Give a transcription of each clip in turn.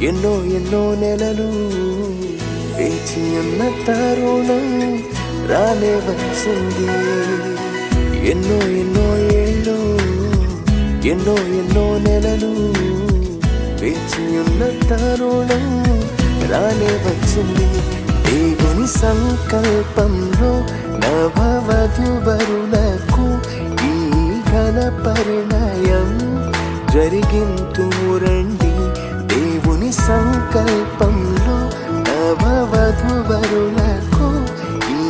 ఎన్నో ఎన్నో నెలలు వేచి ఉన్న తరుణం రానే వచ్చింది. ఎన్నో ఎన్నో ఏళ్ళు ఎన్నో ఎన్నో నెలలు వేచి ఉన్న తరుణం రానే వచ్చింది. దేవుని సంకల్పంలో నవవధువరులకు ఈ ఘన పరిణయం జరిగింతురండి. దేవుని సంకల్పంలో నవవధువరులకు ఈ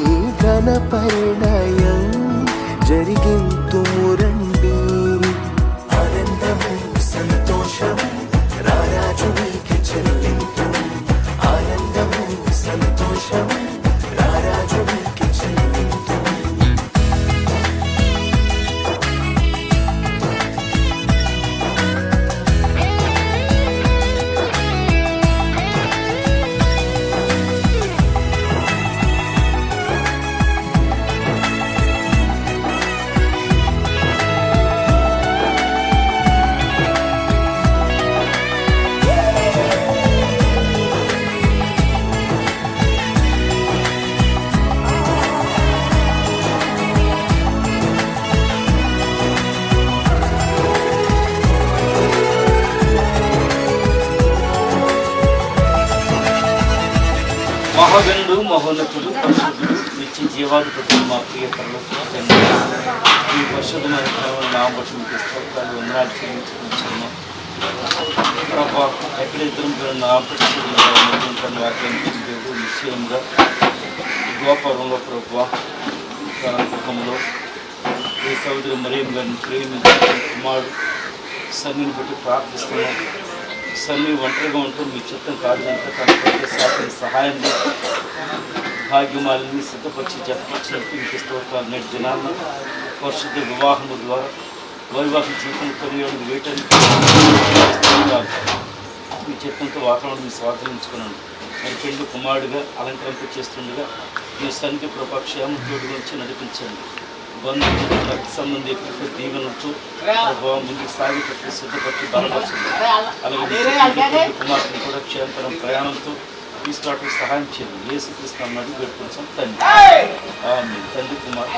ఘన పరిణయం జరిగింతురండి. ఆనందము సంతోషము రారాజు నీకి చెల్లింతు. ఆనందము సంతోషము రారాజు నీకి చెల్లింతు. మహాగణుడు మహోన్నతుడు పరిశుద్ధుడు నిత్య జీవాధిపతులు మా ప్రియ పరలోకపు తండ్రి, ఈ పరిశుద్ధమైన నామబట్టి మీకు స్తోత్రాలు వందనాలు చెల్లించుకుంటున్నాం ప్రభా. ఎక్కడైతే నా పరిశుద్ధ వాక్యానికి దేవుడు నిశ్చయంగా గోపురంలో ప్రభా తన ముఖంలో ఈ సోదరి మరియం గారిని ప్రేమించిన కుమారుడు సన్నిని బట్టి ప్రార్థిస్తున్నాం. సన్ని ఒంటరిగా ఉంటూ మీ చిత్తం కాదు కనుక తన ప్రతి శాతం సహాయంగా భాగ్యమాలని సిద్ధపరిచి జతపరిచినట్టు మీకు స్తోత్రాలు. నేటి దినాలను పరిశుద్ధ వివాహము ద్వారా వైవాహిక జీవితం కొనియోడు వేయటానికి మీ చిత్తంతో వాతావరణం మీ స్వాధీనించుకున్నాను. మరి పెళ్లి కుమారుడిగా అలంకరింప చేస్తుండగా మీ సన్నిధి కృపాక్షేమం తోటి నుంచి నడిపించండి. బంధువులు రక్త సంబంధి ప్రతి దీవెనలతో ప్రభావం ముందుకు సాగిపెట్టి సిద్ధపట్టి బలపరచండి. అలాగే కుమార్తెను కూడా క్షేమకరం ప్రయాణంతో తీసుకురావడానికి సహాయం చేయండి. యేసుక్రీస్తు అన్నాడు పెట్టుకుంటాం తండ్రి. ఆమేన్. తండ్రి కుమార్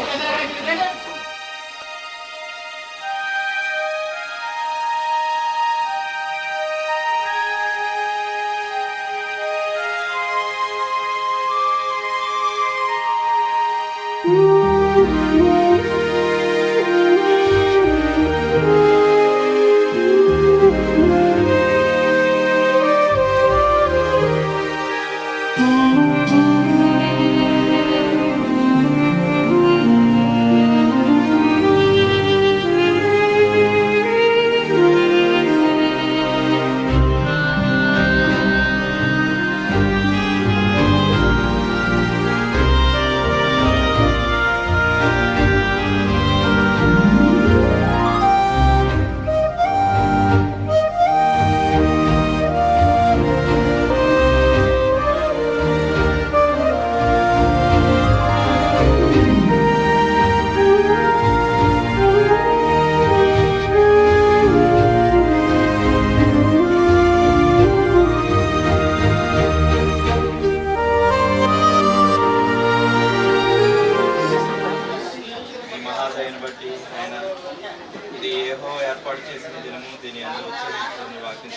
ఏర్పాటు చేసిన దినము, దీని అందరూ ఉత్సవించుకుని వాక్యం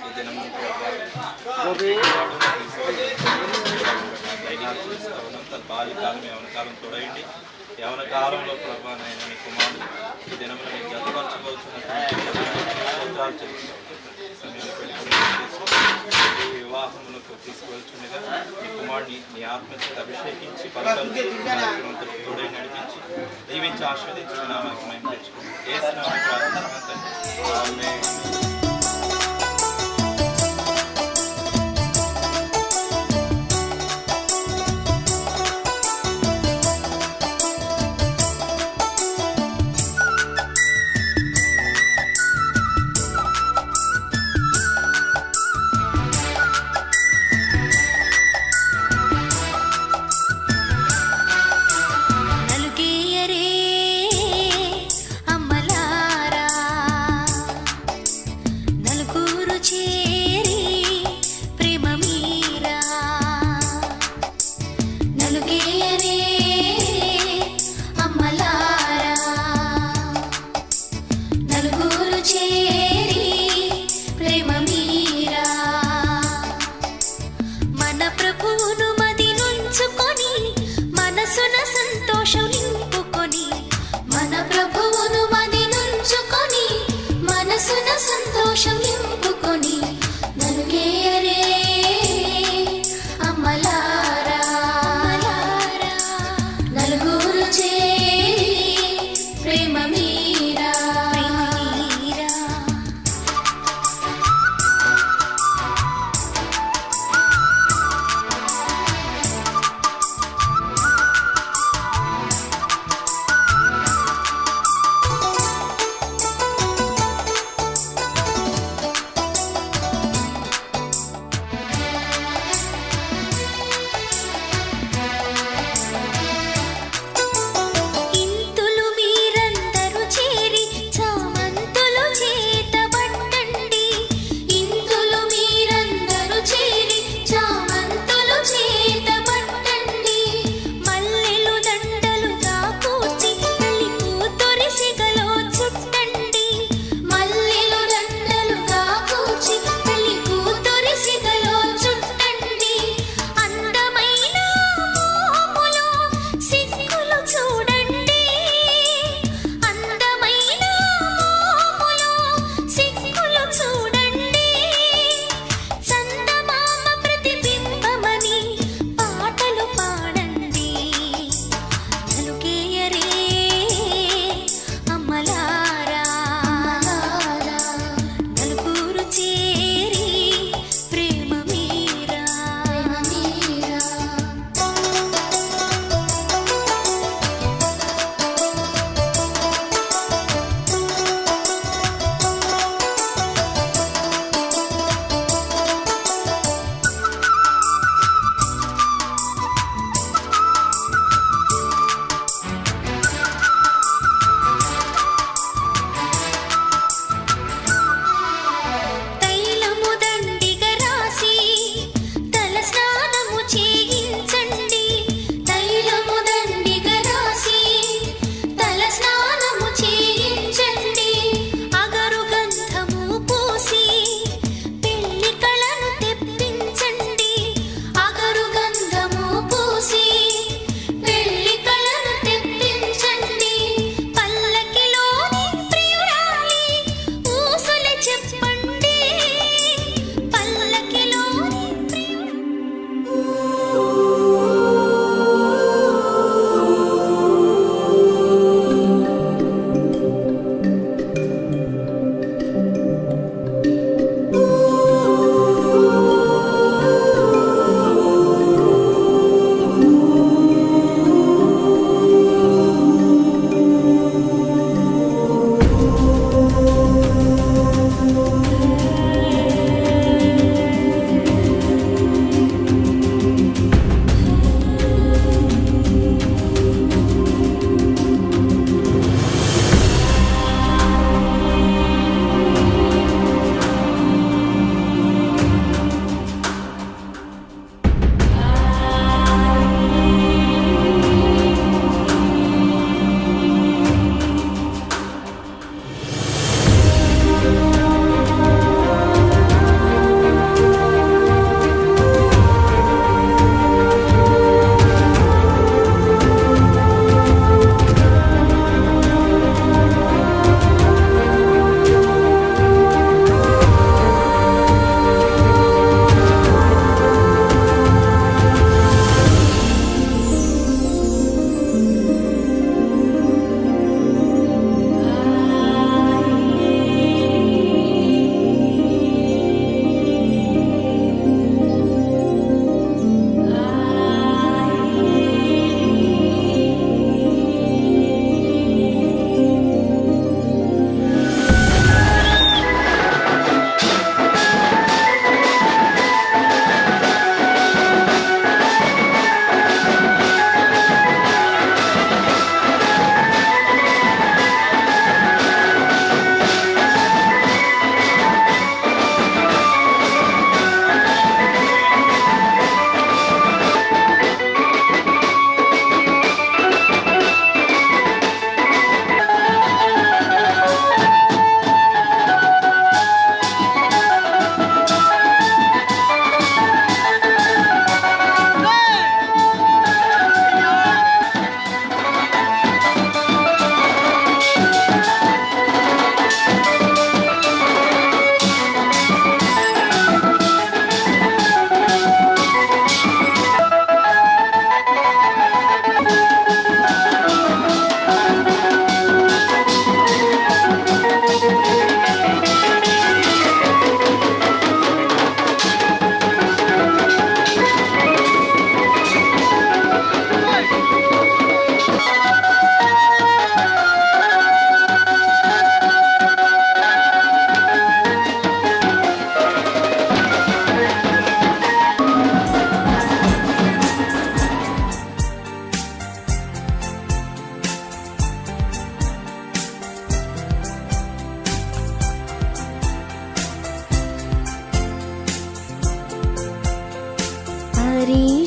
ఈ దినము తన బాల్యకాలం యవన కాలం తోడయండి. యవన కాలంలో ప్రభా నాయన నీ కుమారుడు ఈ దినమున నీకు జతపరచబోతున్నటువంటి సమయంలో ఈ వివాహములకు తీసుకువచ్చుండగా నీ కుమారుడిని నీ ఆత్మచేత అభిషేకించి పలకలు తోడై నడిపించి దీవించి ఆస్వాదించిన నామానికి మేము తెచ్చుకుంటాం. ఏసునామమున ప్రార్థిస్తున్నాం తండ్రి. ఆమేన్.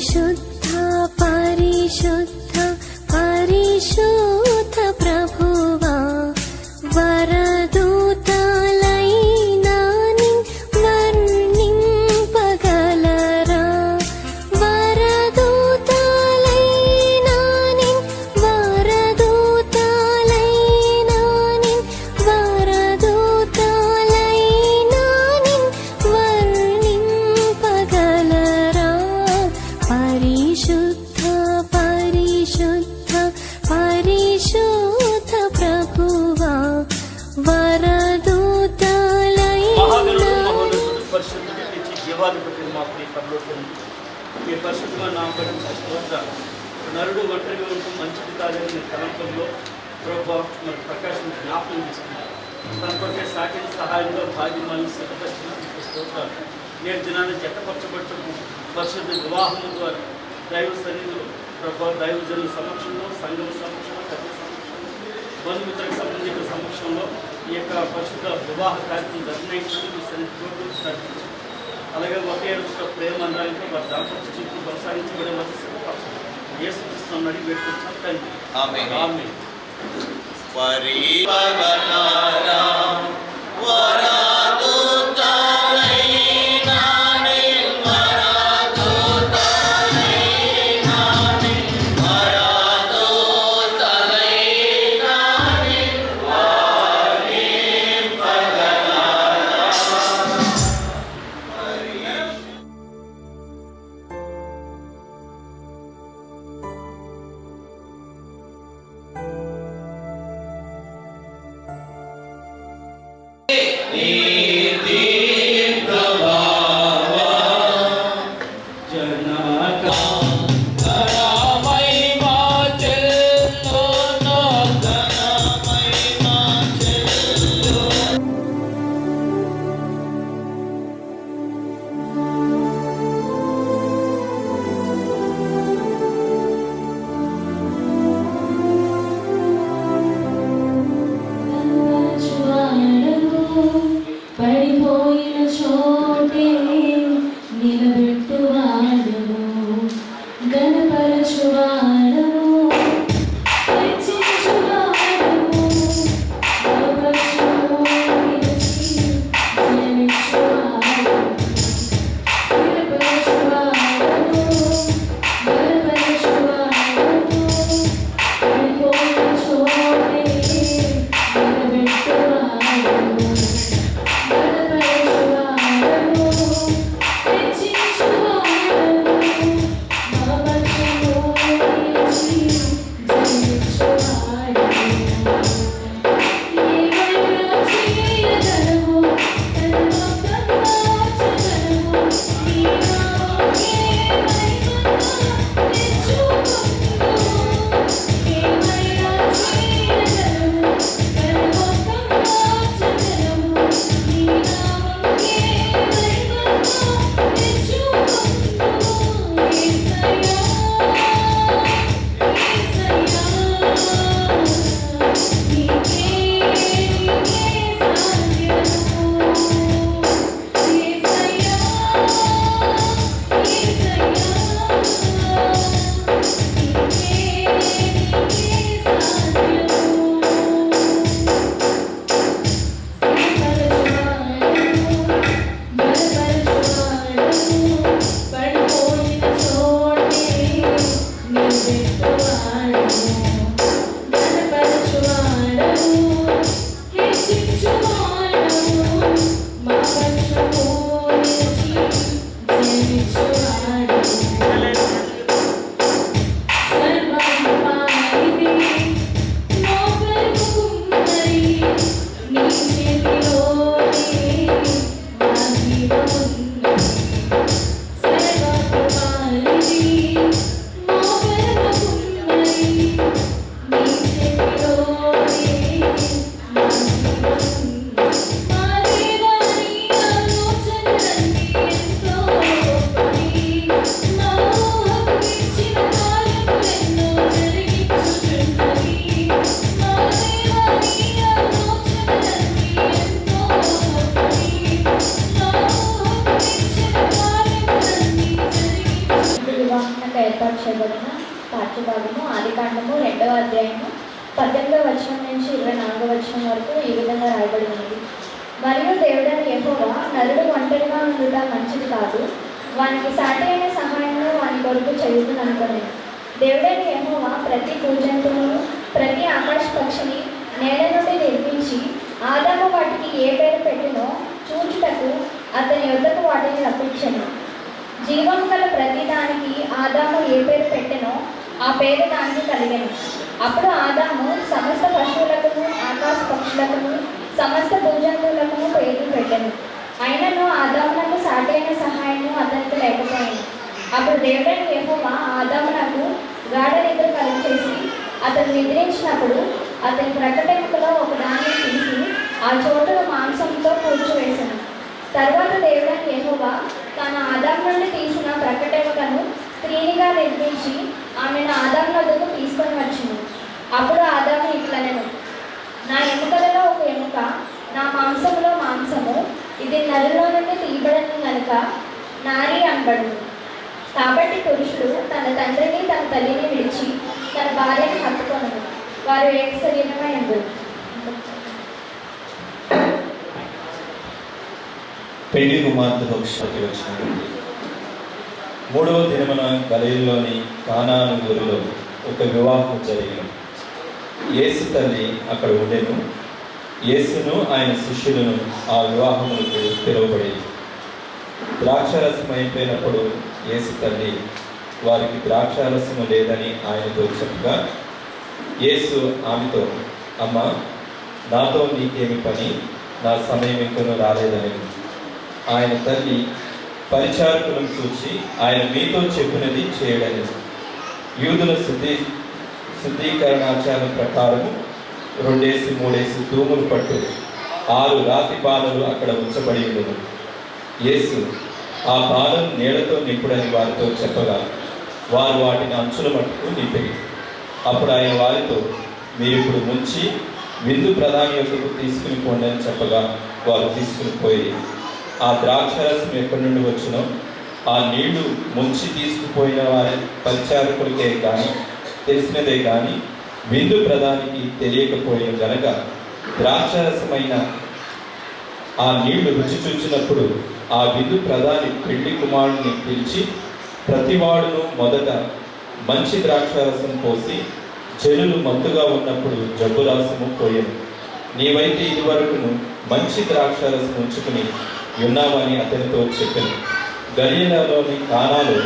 పరిశుద్ధ పరిశుద్ధ పరిశుద్ధ ప్రభువా వరదూతలైనా వర్ణింపగలరా వరదూతలైనా వరదూతలైనా వర్ణింపగలరా పరిశుద్ధ పరిశుద్ధ పరిశుద్ధ ప్రభువా వరదూతలైనా పరిశుద్ధుడు తెచ్చి జీవాధిపతి మా ప్రియ పరలోకము మీ పరిశుద్ధంగా నామకరణం స్తోత్రాలు. నరుడు ఒంటరిగా ఉంటూ మంచిది కాదని మీ తలంపుల్లో ప్రభా మరి ప్రకాశం జ్ఞాపకం చేసుకున్నారు. తన కొరకే సాకిన సహాయంలో భాగ్యమాలను సిద్ధపరిచిన మీకు స్తోత్రాలు. నేటి దినాన్ని జతపరచబడుతున్న పరిశుద్ధ వివాహం ద్వారా దైవ సన్నిధిలో ప్రభా దైవజనుల సమక్షంలో సంఘం సమక్షంలో పెద్ద సమక్షంలో బంధుమిత్రులకు సంబంధించిన సమక్షంలో ఈ యొక్క పరిశుద్ధ వివాహ కార్యక్రమం నిర్ణయించడం మీ సన్నిధిలో నడిపించారు. అలాగే ఒకే రోజులో ప్రేమ అందడానికి వారి దాంపత్య జీవితం కొనసాగించబడే వారి సిద్ధపరచడం యేసుక్రీస్తును అడిగి పెట్టుకుంటాం తండ్రి. ఆమేన్. పడిపోయిన చోటే నిలబెట్టువాడవు గణపరచువాడవు హెచ్చించువాడవు బలపరచువాడవు జయమిచ్చువాడవు స్థిరపరచువాడవు బలపరచువాడవు పడిపోయిన చోటే నిలబెట్టువాడవు పాఠ్యభాగము ఆదికాండము 2వ అధ్యాయము 18వ వచనం నుంచి 24వ వచనం వరకు ఈ విధంగా రాయబడి ఉన్నది. మరియు దేవుడైన యెహోవా నరుడు ఒంటరిగా ఉండుట మంచిది కాదు, వానికి సాటి అయిన సహాయము వాని కొరకు చేయుదుననుకొనెను. దేవుడైన యెహోవా ప్రతి భూజంతువును ప్రతి ఆకాశ పక్షిని నేల నుండి నిర్మించి ఆదాము వాటికి ఏ పేరు పెట్టినో చూచుటకు అతని యొద్దకు వాటిని రప్పించెను. జీవం గల ప్రతి దానికి ఆదాము ఏ పేరు పెట్టెనో ఆ పేరు దానికి కలిగెను. అప్పుడు ఆదాము సమస్త పశువులకును ఆకాశ పక్షులకును సమస్త భూజంతువులకును పేర్లు పెట్టెను. అయినను ఆదామునకు సాటి అయిన సహాయము అతనికి లేకపోయింది. అప్పుడు దేవుడైన యెహోవా ఆదామునకు గాఢ నిద్ర కలుగచేసి అతను నిద్రించినప్పుడు అతని ప్రకటెముకలో ఒక దానిని తీసి ఆ చోటును మాంసంతో కూర్చివేశాను. తర్వాత దేవుడైన యెహోవా తాను ఆదాము నుండి తీసిన ప్రకటెముకను స్త్రీనిగా నిర్మించి ఆమెను ఆదాము వద్దకు తీసుకొని వచ్చింది. అప్పుడు ఆదాము ఇట్లనెను, నా ఎముకలలో ఒక ఎముక, నా మాంసములో మాంసము, ఇది నరులో నుండి తీయబడను గనుక నారి అనబడును. కాబట్టి పురుషుడు తన తండ్రిని తన తల్లిని విడిచి తన భార్యను హత్తుకొనను, వారు ఏక శరీరమై ఉండును. పెళ్లి కుమార్తె పక్షకి వచ్చినటువంటి 3వ దినమున గలిలలోని కానాను ఊరిలో ఒక వివాహం జరిగిన యేసు తల్లి అక్కడ ఉండెను. యేసును ఆయన శిష్యులను ఆ వివాహములకు పిలువబడేది. ద్రాక్షారసం అయిపోయినప్పుడు యేసు తల్లి వారికి ద్రాక్షారసము లేదని ఆయనతో చెప్పగా యేసు ఆమెతో, అమ్మ, నాతో నీకేమి పని, నా సమయం ఇంకనూ రాలేదని. ఆయన తల్లి పరిచారకులను చూచి ఆయన మీతో చెప్పినది చేయడని. యూదుల శుద్ధీకరణాచారం ప్రకారం 2-3 తూములు పట్టు 6 రాతి బాణలు అక్కడ ఉంచబడి ఉండను. యేసు ఆ బాణం నీళ్లతో నింపుడని వారితో చెప్పగా వారు వాటిని అంచుల మట్టుకు నింపిరి. అప్పుడు ఆయన వారితో, మీరు ఇప్పుడు ముంచి విందు ప్రధాని యొక్కకు తీసుకుని పోండి అని చెప్పగా వారు తీసుకుని పోయి ఆ ద్రాక్షరసం ఎక్కడి నుండి వచ్చినో ఆ నీళ్లు ముంచి తీసుకుపోయిన వారి పరిచారకులకే కానీ తెలిసినదే కానీ విందు ప్రధానికి తెలియకపోయిన గనక ద్రాక్షరసమైన ఆ నీళ్లు రుచి చూచినప్పుడు ఆ విందు ప్రధాని పెళ్లి కుమారుడిని పిలిచి, ప్రతివాడును మొదట మంచి ద్రాక్షరసం పోసి జనులు మత్తుగా ఉన్నప్పుడు జబ్బురాసము పోయెను. నీవైతే ఇదివరకును మంచి ద్రాక్షరసం ఉంచుకుని ఉన్నామని అతనితో చెప్పాను. గలిలయలోని కానాలో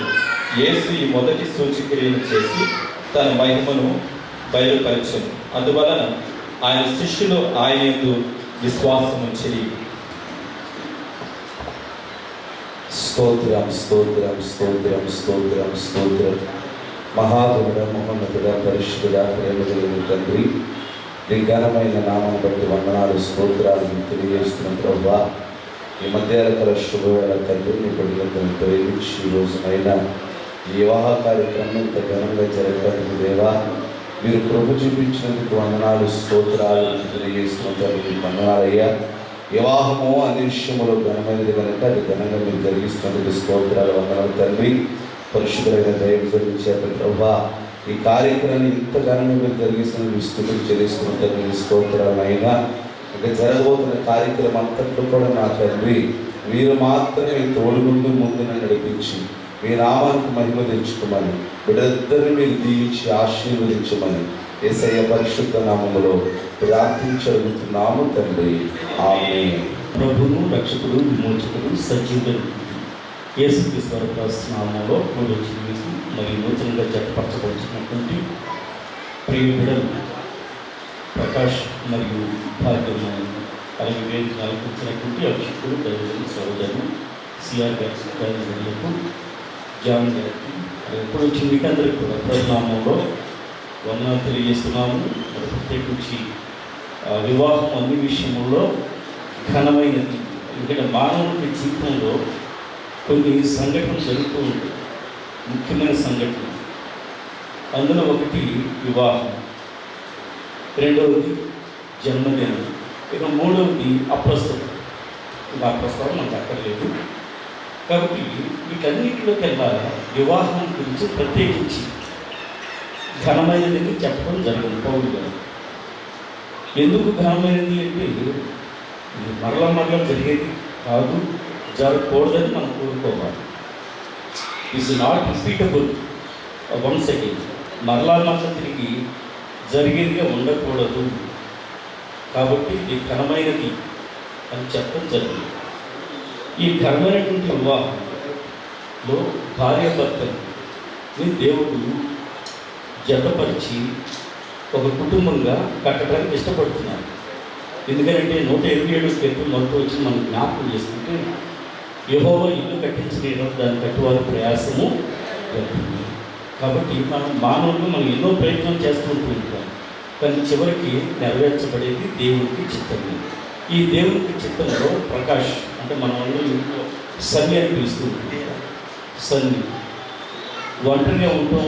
యేసు ఈ మొదటి సూచక్రియను చేసి తన మహిమను బయలుపరిచెను. అందువలన ఆయన శిష్యులు ఆయన యందు విశ్వాసం ఉంచిరి. స్తోత్రం స్తోత్రం స్తోత్రం స్తోత్రం స్తోత్రం. మహాదేవుడ, మహోన్నతుడ, పరిశుద్ధుడ, ప్రేమ కలిగిన తండ్రి, నీ ఘనమైన నామం బట్టి వందనాలు, స్తోత్రాలు తెలియజేస్తున్న ప్రభువా. ఈ మధ్యాహ్నకాల శుభవేళ తండ్రి, నీ బిడ్డలను ప్రేమించి ఈ రోజునైనా ఈ వివాహ కార్యక్రమం ఇంత ఘనంగా జరగడానికి దేవా మీరు కృప చూపించినందుకు వందనాలు, స్తోత్రాలు తెలియజేస్తున్న తండ్రి, వందనాలయ్యా. వివాహము అన్ని విషయంలో ఘనమైనది కనుక అది ఘనంగా మీరు జరిగిస్తున్నందుకు స్తోత్రాలు, వందనాలు తండ్రి. పరిశుద్ధమైన దైవం చేత ప్రభువా ఈ కార్యక్రమాన్ని ఇంత ఘనంగా మీరు జరిగిస్తున్న స్థుతులు చెల్లిస్తున్న తండ్రి, స్తోత్రాలైనా. ఇంకా జరగబోతున్న కార్యక్రమం అంతట్లో కూడా నా తండ్రి మీరు మాత్రమే తోడుగుండు ముందున నడిపించి మీ నామానికి మహిమ తెచ్చుకోమని, బిడ్డలిద్దరిని మీరు దీవించి ఆశీర్వదించమని యేసయ్య పరిశుద్ధ నామములో ప్రార్థించగలుగుతున్నాము తండ్రి, ఆమేన్. ప్రభువును రక్షకుడు విమోచకుడు సజీవుడు యేసుక్రీస్తు నామములో కూడి మీకు మరియు నూతనంగా జతపరచబడుతున్నటువంటి ప్రియ బిడ్డలు ప్రకాష్ మరియు భాగ్యమైన అలాగే వేదిక అలంకరించినటువంటి అభిషేకుడు దైవజనులు సహోదరులు సిఆర్ గారికి జాన్ గారికి అలాగే ఇప్పుడు వచ్చిన మీకందరికీ కూడా ప్రభునామంలో వందనాలు తెలియజేస్తున్నాము. మరి ప్రత్యేకించి వివాహం అన్ని విషయంలో ఘనమైనది. ఎందుకంటే మానవుడి జీవితంలో కొన్ని సంఘటనలు జరుగుతూ ఉంటాయి, ముఖ్యమైన సంఘటన. అందులో ఒకటి వివాహం, రెండవది జన్మదినం, ఇక మూడవది అప్రస్తుతం. ఇక అప్రస్తుతం మనకు అక్కర్లేదు కాబట్టి వీటన్నిటిలోకెల్లా వివాహం గురించి ప్రత్యేకించి ఘనమైనదని చెప్పడం జరిగింది పౌలు గారు. ఎందుకు ఘనమైనది అంటే ఇది మరల జరిగేది కాదు, జరగకూడదని మనం కోరుకోవాలి. Is not repeatable once again. మరలా తిరిగి జరిగేదిగా ఉండకూడదు. కాబట్టి ఇది ఘనమైనది అని చెప్పడం జరిగింది. ఈ ఘనమైనటువంటి వివాహంలో భార్యాభర్తని దేవుడు జతపరిచి ఒక కుటుంబంగా కట్టడానికి ఇష్టపడుతున్నారు. ఎందుకంటే 127 కీర్తనలు మొదటి వచ్చి మనం జ్ఞాపకం చేసుకుంటే, యెహోవా ఇల్లు కట్టించిన దాన్ని కట్టువారి ప్రయాసము వ్యర్థమే. కాబట్టి మనం ఎన్నో ప్రయత్నం చేస్తూ ఉంటాం, కానీ చివరికి నెరవేర్చబడేది దేవునికి చిత్తమే. ఈ దేవునికి చిత్తంలో ప్రకాష్ అంటే మనం అందరూ ఇంట్లో సన్ని అని పిలుస్తూ ఉంటుంది. సన్ని ఒంటరిగా ఉండటం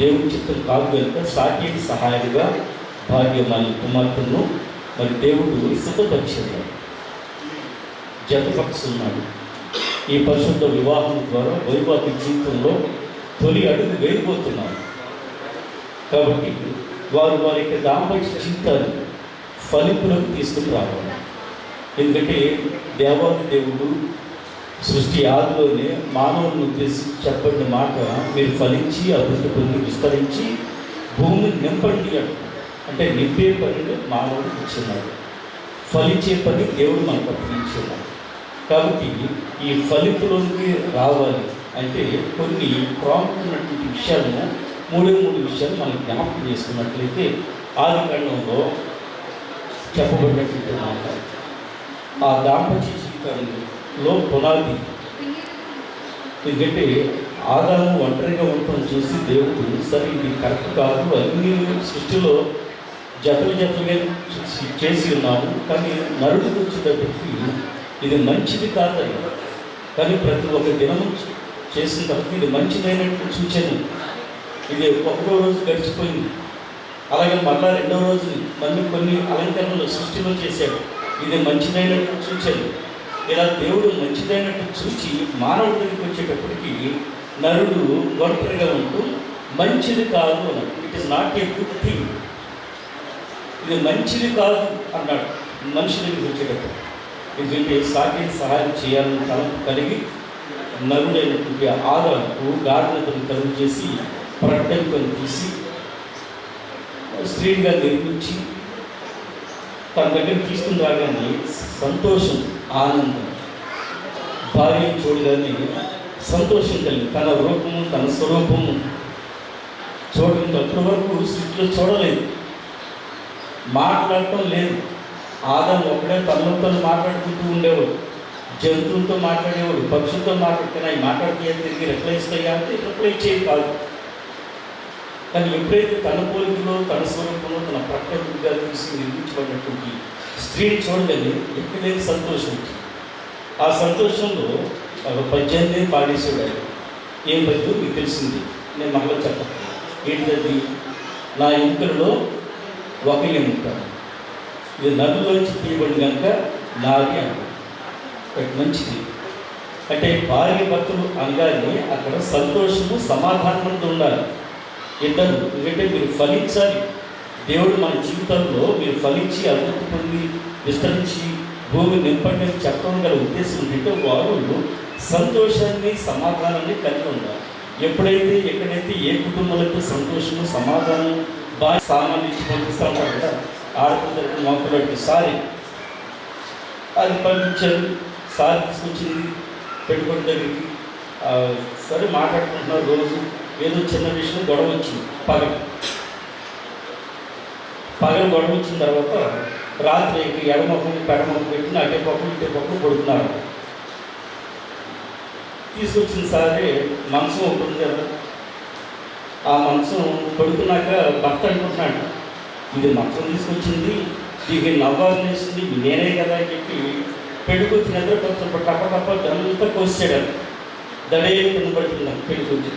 దేవుని చిత్తం కాదు కనుక సాటి సహాయంగా భార్య మన కుమార్తెను మరి దేవుడు సిద్ధపరిచాడు, జతపరుస్తున్నాడు. ఈ పరిశుద్ధ వివాహం ద్వారా వైవాహిక జీవితంలో తొలి అడుగు వేయబోతున్నారు. కాబట్టి వారి యొక్క దాంపత్య జీవితాన్ని ఫలింపులకు తీసుకుని రావాలి. ఎందుకంటే దేవాది దేవుడు సృష్టి ఆదిలోనే మానవులను ఉద్దేశించి చెప్పిన మాట, మీరు ఫలించి అభివృద్ధి పొంది విస్తరించి భూమిని నింపండి అంటే నింపే పనిని మానవుడు ఇచ్చినాడు, ఫలించే పని దేవుడు మనకు అప్పగించున్నాడు. కాబట్టి ఈ ఫలింపులోకి రావాలి అంటే కొన్ని ప్రాముఖ్యమైనటువంటి విషయాలను 3 విషయాలు మనం జ్ఞాపకం చేసుకున్నట్లయితే ఆదికాండంలో చెప్పబడినటువంటి మాట ఆ దాంపత్య జీవితంలో పునాది. ఎందుకంటే ఆదాము ఒంటరిగా ఉండటం చూసి దేవుడు సరే ఇది కరెక్ట్ కాదు, అన్ని సృష్టిలో జతలుగా చేసి ఉన్నాము, కానీ నరుడికి వచ్చేటప్పటికి ఇది మంచిది కాదని, కానీ ప్రతి ఒక్క దినము చేసిన తర్వాత ఇది మంచిదైనట్టు సూచన. ఇది 1వ రోజు గడిచిపోయింది, అలాగే మళ్ళా 2వ రోజు మళ్ళీ కొన్ని అలంకరణలు సృష్టిలో చేశాడు, ఇది మంచిదైనట్టు సూచన. ఇలా దేవుడు మంచిదైనట్టు చూచి మానవుడి దగ్గరికి వచ్చేటప్పటికి నరుడు ఒంటరిగా ఉంటూ మంచిది కాదు అన్నాడు. It is not a good thing, ఇది మంచిది కాదు అన్నాడు మనిషి దగ్గరికి వచ్చేటప్పుడు. ఎందుకంటే సాటి సహాయం చేయాలని తలంపు కలిగి నరుడైనటువంటి ఆదాముకు గాఢతను కలుగు చేసి ప్రకటనను తీసి స్త్రీగా నిర్మించి తన దగ్గర తీసుకుని రాగానే సంతోషం, ఆనందం, భార్యను చూడగానే సంతోషం కలిగి తన రూపము తన స్వరూపము చూడడం అప్పటి వరకు సృష్టిలో చూడలేదు, మాట్లాడటం లేదు. ఆదాము ఒకడే తనతో మాట్లాడుకుంటూ ఉండేవాడు, జంతువులతో మాట్లాడేవాడు, పక్షులతో మాట్లాడుతున్నా అవి మాట్లాడితే తిరిగి రిప్లై ఇస్తాయా అంటే రిప్లై ఇచ్చేది కాదు. కానీ ఎప్పుడైతే తన పోలికలో తన స్వరూపంలో తన ప్రకృతిగా తీసి నిర్మించబడినటువంటి స్త్రీని చూడగానే ఎక్కడైతే సంతోషం వచ్చింది. ఆ సంతోషంలో ఒక పద్యాన్ని పాడేసాడు. ఏం పద్యం మీకు తెలిసింది, నేను మళ్ళీ చెప్పను. ఏంటది? నా ఎముకలలో ఒక ఎముక ఇది నదులోంచి తీయబడి కనుక నాది అంటారు. మంచిది అంటే భార్య భర్తలు అనగానే అక్కడ సంతోషము సమాధానంతో ఉండాలి ఇద్దరు. ఎందుకంటే మీరు ఫలించాలి, దేవుడు మన జీవితంలో మీరు ఫలించి అభివృద్ధి పొంది విస్తరించి భూమి నింపండి అని చెప్పడం గల ఉద్దేశం ఏంటంటే వారు సంతోషాన్ని సమాధానాన్ని కలిగి ఉండాలి. ఎప్పుడైతే ఎక్కడైతే ఏ కుటుంబాలతో సంతోషము సమాధానం బాగా సామాన్లు ఇచ్చి పంపిస్తూ ఉంటారు కదా, ఆడపిల్ల మొక్కలకి సారీ అది పంపించారు, సారీ తీసుకొచ్చింది పెట్టుబడి దగ్గరికి. సరే మాట్లాడుకుంటున్నారు, రోజు ఏదో చిన్న విషయం గొడవ వచ్చింది. పగలు గొడవ వచ్చిన తర్వాత రాత్రి ఎడమొక్కలు పెడమొక్క పెట్టి అటే పక్కలు ఇటే పక్కలు పడుతున్నారు. తీసుకొచ్చిన సరే మంచం ఉంటుంది కదా, ఆ మంచం పడుకున్నాక భర్త అనుకుంటున్నాడు ఇది మంచం తీసుకొచ్చింది, దీనికి నవ్వాలని వేసింది నేనే కదా అని చెప్పి పెళ్ళికొచ్చి నిద్రపోతున్న టప్ప గంతా కోసాడు. దడే కింద పడుతున్నాం పెళ్ళికొచ్చి.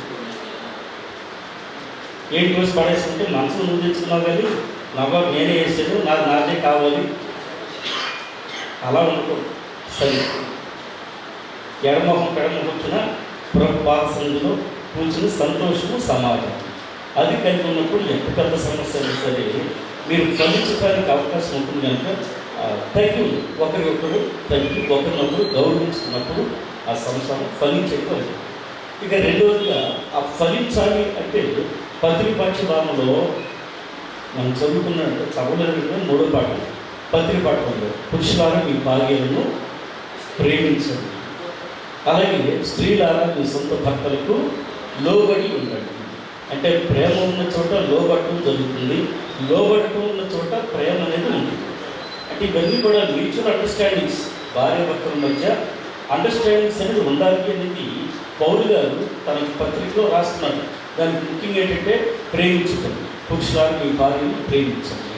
ఏంటి కోసి పడేసుకుంటే మనసు నువ్వు తెచ్చుకున్నావు కానీ నవ్వ నేనే వేసాడు, నాదే కావాలి అలా అనుకో. సరే ఎడమొహం పెడమొహం వచ్చిన ప్రభు పాద సన్నిధిలో కూర్చుని సంతోషము సమాధానం అది కలిగి ఉన్నప్పుడు ఎంత పెద్ద సమస్య అయినా సరే మీరు ఫలించడానికి అవకాశం ఉంటుంది కనుక తగ్గి ఒకరికొకరు తగ్గి ఒకరినొకరు గౌరవించుకున్నప్పుడు ఆ సంసారం ఫలించేది. ఇక రెండవదిగా ఆ ఫలించాలి అంటే పత్రిపాఠ్యభాగంలో మనం చదవలేదు 3వ పాఠం పత్రిపాఠంలో పురుషులారా మీ భార్యలను ప్రేమించండి, అలాగే స్త్రీలారా మీ సొంత భర్తలకు లోబడి ఉండండి. అంటే ప్రేమ ఉన్న చోట లోబడటం జరుగుతుంది, లోబడటం ఉన్న చోట ప్రేమ అనేది ఉంటుంది. అంటే ఇవన్నీ కూడా మ్యూచువల్ అండర్స్టాండింగ్స్, భార్య భర్తల మధ్య అండర్స్టాండింగ్స్ అనేది ఉండాలి అనేది పౌలు గారు తన పత్రికలో రాస్తున్నారు. దానికి ముఖ్యంగా ఏంటంటే ప్రేమించటం, పురుషులారా మీ భార్యను ప్రేమించండి.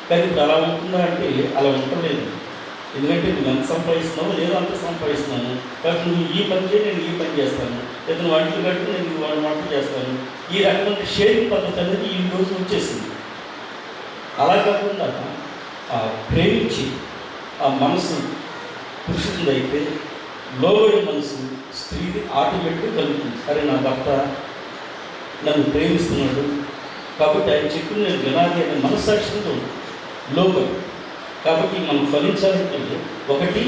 కానీ ఇప్పుడు అలా ఉంటుందా అంటే అలా ఉండలేదు. ఎందుకంటే నువ్వు ఎంత సంపాదిస్తున్నావు లేదో అంత సంపాదిస్తున్నాను కాబట్టి నువ్వు ఈ పని చేయి, నేను ఈ పని చేస్తాను, లేదా నువ్వు వంటలు కట్టు, నేను వంటలు చేస్తాను. ఈ రకమైన షేరింగ్ పద్ధతి అనేది ఈ రోజు వచ్చేసింది. అలా కాకుండా ప్రేమించి ఆ మనసు పురుషుడిది అయితే లోబడి మనసు స్త్రీది ఆటోమేటిక్గా కలుగుతుంది. సరే నా భర్త నన్ను ప్రేమిస్తున్నాడు కాబట్టి ఆయన చెప్పిన నేను వినాలి అనే మనస్సాక్షితో లోబడి. కాబట్టి మనం ఫలించాలంటే ఒకటి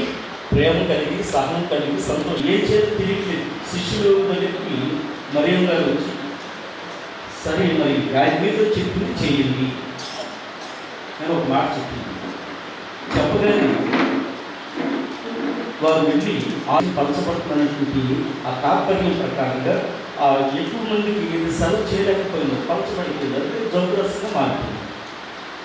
ప్రేమ కలిగి, సహనం కలిగి, సంతోషం. ఏ చేతి తెలియట్లేదు. శిష్యులు దగ్గరికి మరియమ్మ గారు వచ్చి సరే మరి ఆయన మీద చెప్పింది చేయండి నేను ఒక మాట చెప్పింది. చెప్పగానే వారు వెళ్ళి పంచబడుతున్నటువంటి ఆ తాత్పర్యం ప్రకారంగా ఎక్కువ మందికి ఇది సర్వ్ చేయలేకపోయిందో పంచబడిపోయింది, అంటే జబర్దస్త్గా మారిపోయింది.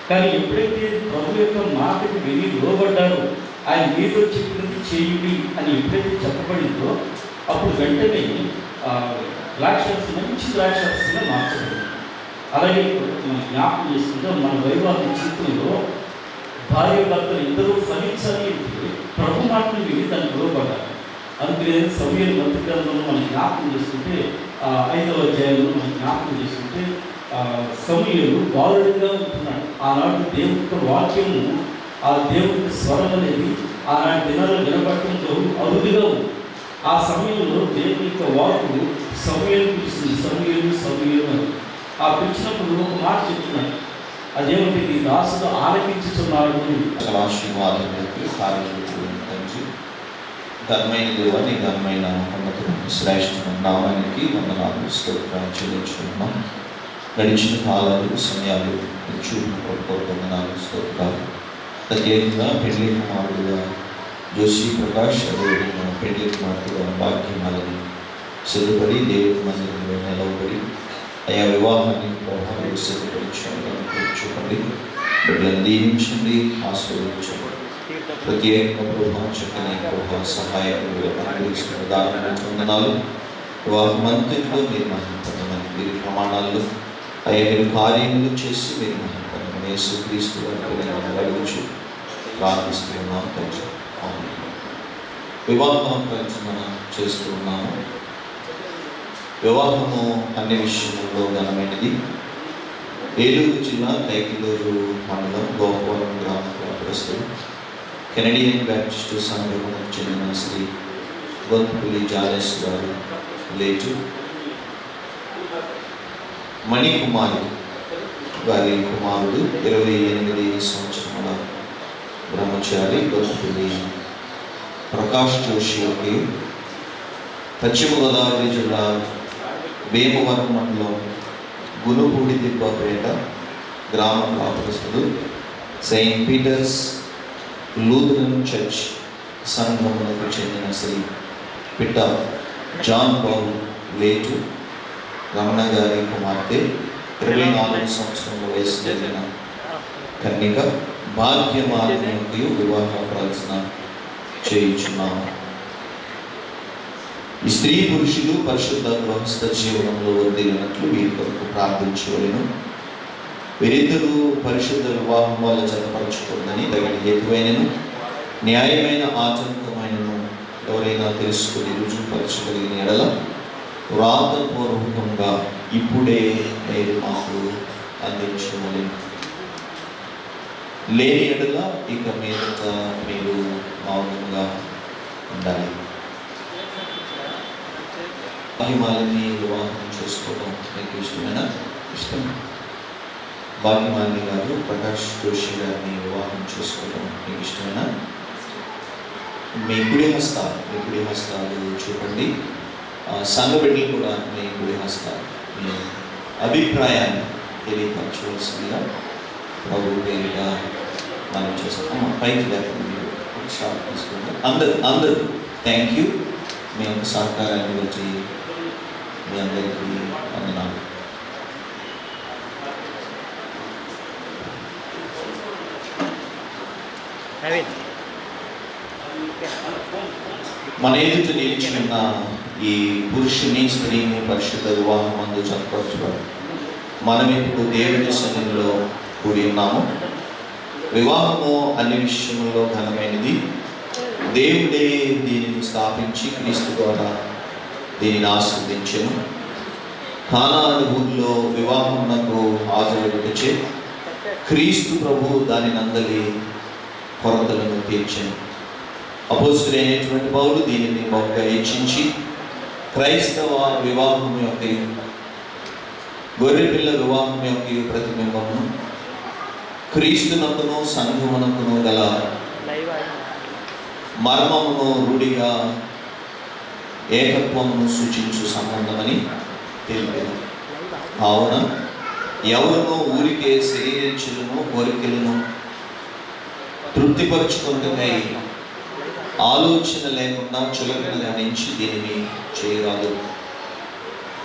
కానీ ఎప్పుడైతే ప్రభు యొక్క మాటకి వెళ్ళి లోబడ్డారో, ఆయన మీతో చెప్పినది చేయండి అని ఎప్పుడైతే చెప్పబడిందో అప్పుడు వెంటనే ద్రాక్షరసం మంచి ద్రాక్షరసంగా మార్చబడింది. అలాగే మనం జ్ఞాపకం చేసుకుంటే మన వైవాహిక జీవితంలో భార్య భర్తలు ఇద్దరూ ఫలించాలి అంటే ప్రభు మాటలు వెళ్ళి దానికి లోబడ్డారు. అందుకనే సమూయేలు మొదటి గ్రంథంలో మనం జ్ఞాపకం చేసుకుంటే 5వ అధ్యాయంలో మనం జ్ఞాపకం చేసుకుంటే సమూయేలు బాలుడిగా ఉంటున్నాడు. ఆనాడు దేవుడి యొక్క వాక్యము, ఆ దేవుడి స్వరం అనేది ఆనాటి దినాల్లో వినబడటంతో అరుదుగా ఉంది. ఆ సమయంలో దేవుని యొక్క వాక్కు సమూయేలు పిలుస్తుంది, సమూయేలు సమూయేలు అని. ఆ పిలిచినప్పుడు ఒక మాట చెప్తున్నాడు, అదేమిటి నీ దాసుడు ఆలకించుతున్నాడు. ఘనమైన దేవ, నీ ఘనమైన ఉన్నతమైన శ్రేష్టమైన నామానికి వందనాలు స్తోత్రాలు చెల్లించుకుంటున్నాం. గడిచిన కాలాలు సమయాలు చూపుకోవడం వందనాలు స్తోత్రాలు. ప్రత్యేకంగా పెళ్లి కుమారుడుగా జోషి ప్రకాష్, అదేవిధంగా పెళ్లి కుమార్తెగా భాగ్యమాలని సిద్ధపడి దేవుడి మందిరంలో నిలవబడి అయా వివాహాన్ని ప్రభావాలు సిద్ధపడించండి, బిడ్డలను దీవించండి, ఆశీర్వదించండి. ప్రత్యేక ప్రభావం చక్కని ప్రభావ సహాయం అనుభవిస్తున్న దారుణ వందనాలు. వివాహమంతటిలో మీరు మహిమపడమని, మీరు ప్రమాణాల్లో అయ్యా మీరు కార్యములు చేసి మీరు మహిమపడమని యేసుక్రీస్తు అడుగుచు ప్రార్థిస్తున్నాం తండ్రి. వివాహం ప్రచురణ చేస్తూ ఉన్నాము. వివాహము అన్ని విషయంలో ఘనమైనది. ఏలూరు జిల్లా కైకిలూరు మండలం గోపవరం గ్రామ వ్యాపారస్తులు కెనడియన్ బ్యాప్టిస్టు సంఘమునకు చెందిన శ్రీ గొంతుపులి జాలేష్ గారు లేటు మణికుమారి వారి కుమారుడు 28 సంవత్సరముల బ్రహ్మచారి గొంతుపులి ప్రకాష్ జోషికి పశ్చిమ గోదావరి జిల్లా భీమవరం మండలం గునుపూడి దిబ్బపేట గ్రామ వ్యాపారస్తులు సెయింట్ పీటర్స్ లూథరన్ చర్చ్ సంఘమునకు చెందిన శ్రీ పిట్ట జాన్ బాబు లేటు రమణ గారి కుమార్తె 24 సంవత్సరముల వయసు కలిగిన కన్యక భాగ్యమాలికి వివాహ ప్రార్థన చేయించున్నాము. ఈ స్త్రీ పురుషులు పరిశుద్ధ గృహస్థ జీవనంలో వర్ధిల్లినట్లు వీరి కొరకు ప్రార్థించవలెను. వీరిద్దరూ పరిశుద్ధ వివాహం వల్ల జతపరచకూడదని తగిన హేతువైనను న్యాయమైన ఆటంకమైనను ఎవరైనా తెలుసుకుని రుజువుపరచగలిగిన ఎడల వ్రాతపూర్వకంగా ఇప్పుడే మీరు మాకు అందించవలెను. లేని ఎడల ఇక మీదట మీరు మౌనంగా ఉండాలి. మహిమలని వివాహం చేసుకోవడం మీకు ఇష్టమైన ఇష్టం. భాగ్యమాలిని గారు ప్రకాష్ జోషి గారిని వివాహం చేసుకోవడం మీకు ఇష్టమేనా? మీ కుడి హస్తాలు చూపండి. సంఘ బిడ్డలు కూడా మీ కుడి హస్తాలు మీ అభిప్రాయాన్ని తెలియపరచవలసిందిగా ప్రభు పేరుగా మనం చేస్తాం. పైకి లేకుండా మీరు షాప్ తీసుకుంటాం. అందరూ థ్యాంక్ యూ. మీ యొక్క సహకారాన్ని బట్టి మీ అందరికీ వందనాలు. మన ఎదుట నిలిచి ఉన్న ఈ పురుషుని స్త్రీని పరిశుద్ధ వివాహం మందు చక్కపరచబడి మనం ఇప్పుడు దేవుని సన్నిధిలో కూడి ఉన్నాము. వివాహము అన్ని విషయంలో ఘనమైనది. దేవుడే దీనిని స్థాపించి క్రీస్తు ద్వారా దీనిని ఆస్వాదించెను. కానాను ఊరిలో వివాహమునకు హాజరగుటచే క్రీస్తు ప్రభు దాని నందలి కొరతలను తీర్చెను. అపోస్తులైనటువంటి పౌలు దీనిని బహుగా హెచ్చించి క్రైస్తవ వివాహం యొక్క గొర్రెపిల్ల వివాహం యొక్క ప్రతిబింబమును క్రీస్తునకును సంఘమునకును గల మర్మమును రూఢిగా ఏకత్వమును సూచించు సంబంధమని తెలిపారు. కావున ఎవరునూ ఊరికే శరీరించులను కోరికలను తృప్తిపరుచుకున్నకై ఆలోచన లేకుండా చులకనగా నుంచి దీనిని చేయరాదు.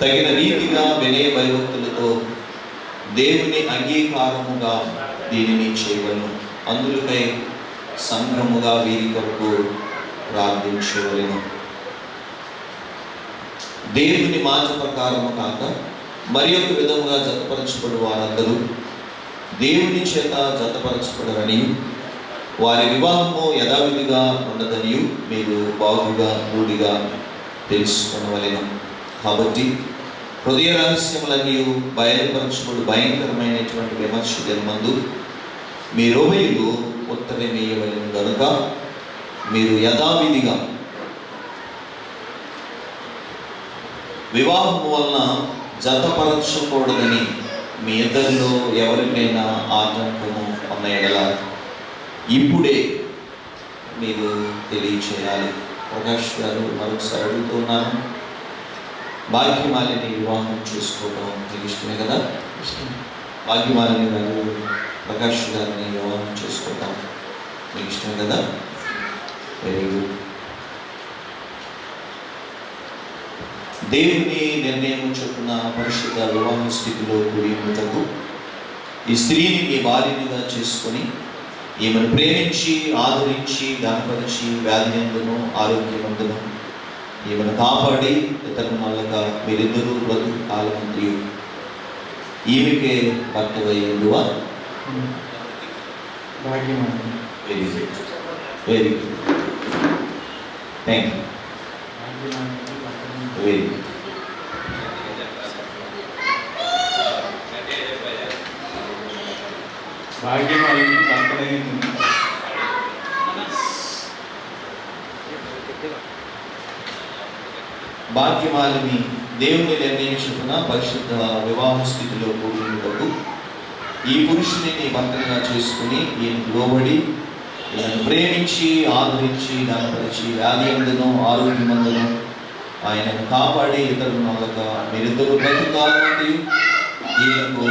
తగిన రీతిగా వినయ భయభక్తులతో దేవుని అంగీకారముగా దీనిని చేయవలను. అందులకై సంఘముగా వీరి కొరకు ప్రార్థించవలెను. దేవుని మాట ప్రకారము కాక మరి ఒక విధముగా జతపరచబడు వారందరూ దేవుని చేత జతపరచబడరని వారి వివాహము యథావిధిగా ఉండదని మీరు బాగుగా రూఢిగా తెలుసుకొనవలెను. కాబట్టి హృదయ రహస్యములన్నీ బయలుపరచబడు భయంకరమైనటువంటి విమర్శ దినమందు మీ రోమయులు ఉత్తరమేయవలెను గనుక మీరు యథావిధిగా వివాహం వలన జతపరచకూడదని మీ ఇద్దరిలో ఎవరికైనా ఆటంకము ఉన్న ఎడల ఇప్పుడే మీరు తెలియచేయాలి. ప్రకాష్ గారు మరొకసారి అడుగుతున్నాను, భాగ్యమాలిని వివాహం చేసుకోవడం మీకు ఇష్టమే కదా? భాగ్యమాలిని గారు ప్రకాష్ గారిని వివాహం చేసుకోవడం మీకు ఇష్టమే కదా? Very good. దేవుని నిర్ణయం చొప్పున పరిశుద్ధ వివాహ స్థితిలో కూడి ఉన్నందుకు ఈ స్త్రీని మీ భార్యనిగా చేసుకొని ఈమెను ప్రేమించి ఆదరించి గణపరిచి వ్యాధి ఎందును ఆరోగ్యమందును ఈమెను కాపాడి ఇతరుల వల్లగా మీరిద్దరూ బ్రతుకు కాలమంది ఈమెకే భర్తవయ్యేందువా? Very good, very good, thank you, very good. భాగ్యమాలిని భాగ్యమాలిని దేవుని నిర్ణయించుకున్న పరిశుద్ధ వివాహ స్థితిలో కూడినప్పుడు ఈ పురుషుని నీ భర్తగా చేసుకుని ఈయనకు లోబడి ఈయనను ప్రేమించి ఆదరించి గణపరిచి వ్యాధి అందును ఆరోగ్యమందును ఆయనను కాపాడి ఇతరుల వల్లగా మీరిద్దరూ బ్రతుకాలంటే ఈయనకు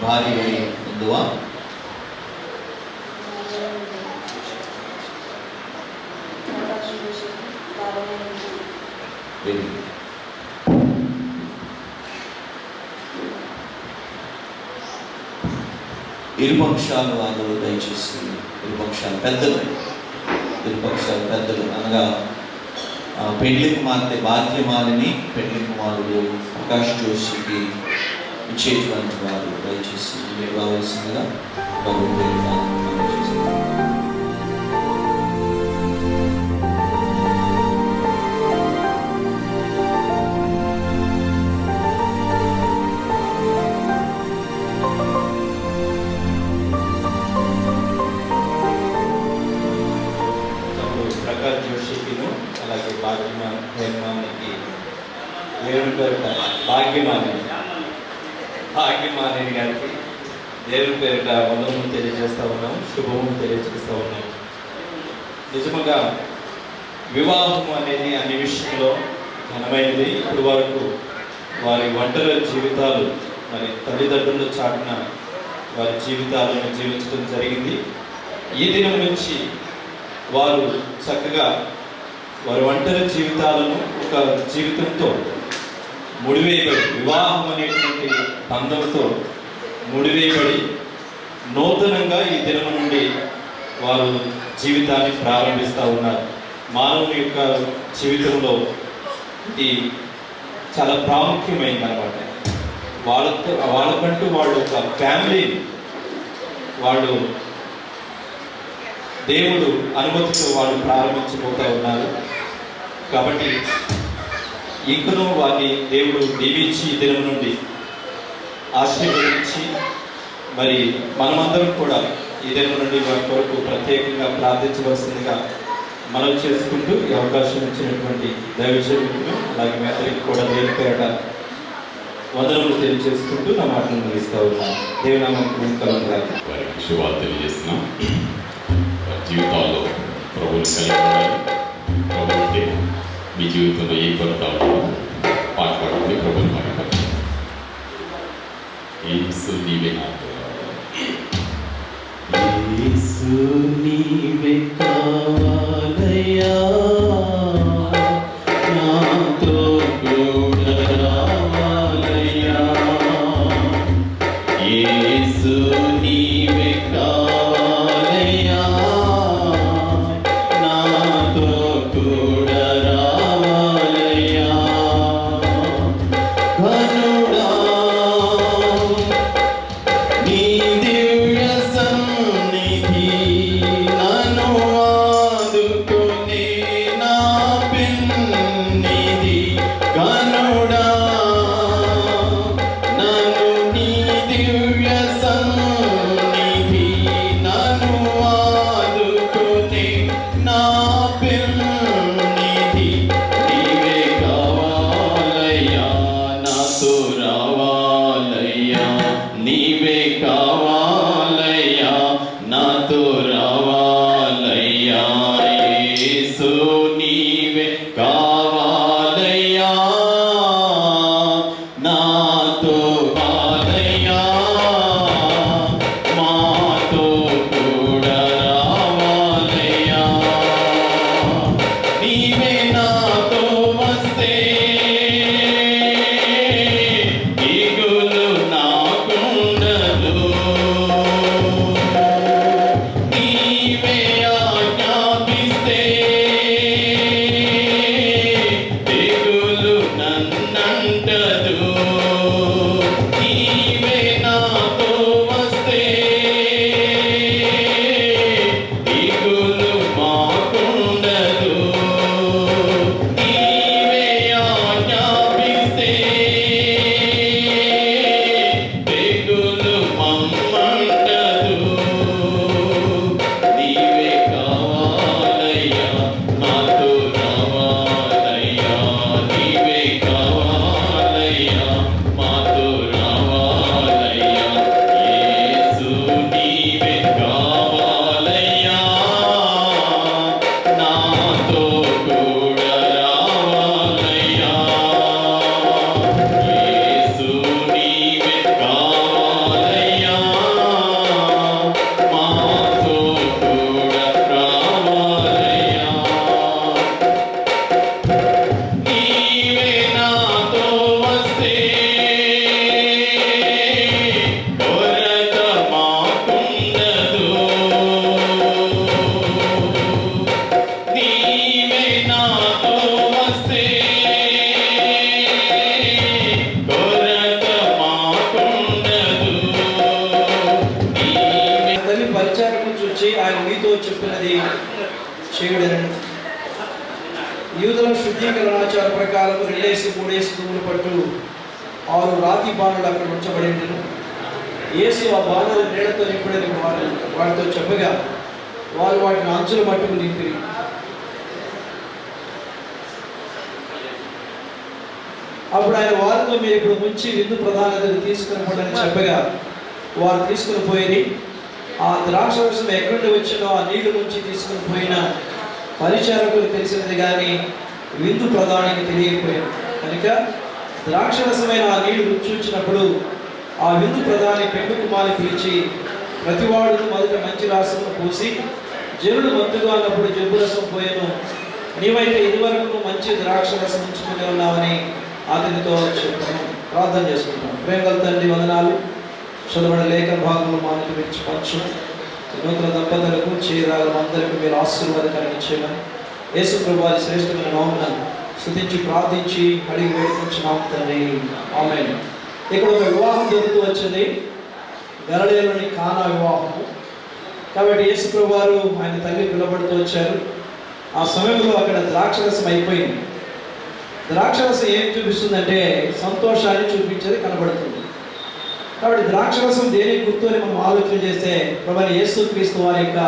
భార్య ఉందువా? ఇరుపక్షాలు వాళ్ళు దయచేసి ఇరుపక్షాలు పెద్దలు అనగా పెళ్లి కుమార్తె భాగ్యమాలిని పెళ్లి కుమారుడు ప్రకాష్ జోషికి ఇచ్చేటువంటి వారు దయచేసి మీరు రావాల్సిందిగా ప్రకాష్ జోషికిను అలాగే భాగ్యమానికి భాగ్యమాని భాగ్యమానేని గారికి దేవుని పేరిట వందనము తెలియజేస్తూ ఉన్నాం, శుభము తెలియజేస్తూ ఉన్నాం. నిజముగా వివాహం అనేది అన్ని విషయంలో ఘనమైనది. ఇప్పుడు వరకు వారి ఒంటరి జీవితాలు మరి తల్లిదండ్రుల చాటున వారి జీవితాలను జీవించడం జరిగింది. ఈ దినం నుంచి వారు చక్కగా వారి ఒంటరి జీవితాలను ఒక జీవితంతో ముడివేయబడి, వివాహం అనేటువంటి బంధంతో ముడివేయబడి నూతనంగా ఈ దినం నుండి వారు జీవితాన్ని ప్రారంభిస్తూ ఉన్నారు. మానవుని యొక్క జీవితంలో ఇది చాలా ప్రాముఖ్యమైంది అన్నమాట. వాళ్ళకంటూ వాళ్ళు ఒక ఫ్యామిలీ, వాళ్ళు దేవుడు అనుమతితో వాళ్ళు ప్రారంభించబోతూ ఉన్నారు. కాబట్టి ఇంకనూ వారిని దేవుడు దీవించి ఈ దినం నుండి ఆశీర్వదించి మరి మనమందరం కూడా ఈ దినం నుండి వారి కొరకు ప్రత్యేకంగా ప్రార్థించవలసిందిగా మనం చేసుకుంటూ ఈ అవకాశం ఇచ్చినటువంటి దైవజనులు అలాగే మీ అందరికీ కూడా దేవుని పేరట వందనములు తెలియజేసుకుంటూ నా మాటలు ముగిస్తూ ఉన్నాను. దేవునామం కలుగుతారు. వారికి శుభాలు తెలియజేస్తున్నాం. వారి జీవితాల్లో ప్రభువుని కలిగి ఉండాలి. ప్రభు అంటే మీ జీవితంలో ఏ కొరత పాట పాడుతుంది. ప్రభుని మాట యేసు నీవే నాకు, యేసు నీవే కావాలయ్యా, నాతో కూడా రావాలయ్యా. యేసు నీవే కావాలయ్యా, నాతో కూడా రావాలయ్యా. ఘనుడా నీ దివ్య సన్నిధి నన్ను ఆదుకునే నా పెన్నిధి. ఘనుడా నన్ను నీ దివ్య సన్నిధి నన్ను ఆదుకునే నా పెన్నిధి. నీవే కావాలయ్యా, నాతో రావాలయ్యా. నీవే కావాలయ్యా, నాతో రావాలయ్యా. యేసు నీవే కావాలయ్యా, నాతో రావాలయ్యా. మాతో కూడా రావాలయ్యా. నీవే నాతో వస్తే దిగులు నాకుండదు. నీవే ఆజ్ఞాపిస్తే దిగులు నన్నంటదు. నీవే నాతో వస్తే దిగులు మాకుండదు. నీవే ఆజ్ఞాపిస్తే దిగులు మమ్మంటదు. నీవే కావాలయ్యా, నాతో రావాలయ్యా. నీవే కావాలయ్యా, మాతో రావాలయ్యా. యేసు నీవే కావాలయ్యా, నాతో కూడా రావాలయ్యా. యేసు నీవే కావాలయ్యా, మాతో కూడా రావాలయ్యా. నీవే నాతో వస్తే కొరత మాకుండదు. నీవే నాతో వస్తే కొరత మాకుండదు. నీవే తల్లి పరిచారము చూచి ఆయన మీతో చెప్పినది చేయుడని. యూదుల శుద్ధీకరణాచార ప్రకారం 2-3 తూములు పట్టు 6 రాతి బాణులు అక్కడ ఉంచబడింది. యేసు ఆ బాణులు నీళ్లతో నింపడని వారితో చెప్పగా వారు వాటిని అంచుల మట్టుకు నింపిరి. అప్పుడు ఆయన వారితో మీరు ఇప్పుడు ముంచి విందు ప్రధానతను తీసుకుని పోడని చెప్పగా వారు తీసుకుని పోయి ఆ ద్రాక్షరసం ఎక్కడి నుండి వచ్చినో ఆ నీళ్లు ముంచి తీసుకుని పోయిన పరిచారకులు తెలిసినది కానీ విందు ప్రధానికి తెలియకపోయాను కనుక ద్రాక్షరసమైన ఆ నీళ్లు రుచి చూచినప్పుడు ఆ విందు ప్రధాని పెండు కుమారి పిలిచి ప్రతివాడు మొదట మంచి రాసమును పూసి జనుడు మత్తుగా అన్నప్పుడు జబ్బు రసం పోయాను, నీవైతే ఇదివరకు మంచి ద్రాక్షరసం ఉంచుకుని ఉన్నావని అతనితో చెప్పాను. ప్రార్థన చేసుకుంటాం. ప్రేమగల తండ్రి వందనాలు. చదవబడిన లేఖన భాగంలో మాకు విడిచిపరచు. నూతన దంపతులకు చేయరాగలం అందరికీ మీరు ఆశీర్వాదకరంగా చేయమని యేసు ప్రభువు వారి శ్రేష్టమైన నామమున స్తుతించి ప్రార్థించి అడిగి వేడుకుంటున్నాం తండ్రి. ఆమేన్. ఇక్కడ ఒక వివాహం జరుగుతూ వచ్చింది, గలిలయలోని కానా వివాహము. కాబట్టి యేసు ప్రభువు వారు ఆయన తల్లి పిలువబడుతూ వచ్చారు. ఆ సమయంలో అక్కడ ద్రాక్షరసం అయిపోయింది. ద్రాక్షరసం ఏం చూపిస్తుందంటే సంతోషాన్ని చూపించేది కనబడుతుంది. కాబట్టి ద్రాక్షరసం దేనికి గుర్తు అని మనం ఆలోచన చేస్తే ప్రభువైన యేసుక్రీస్తు వారి యొక్క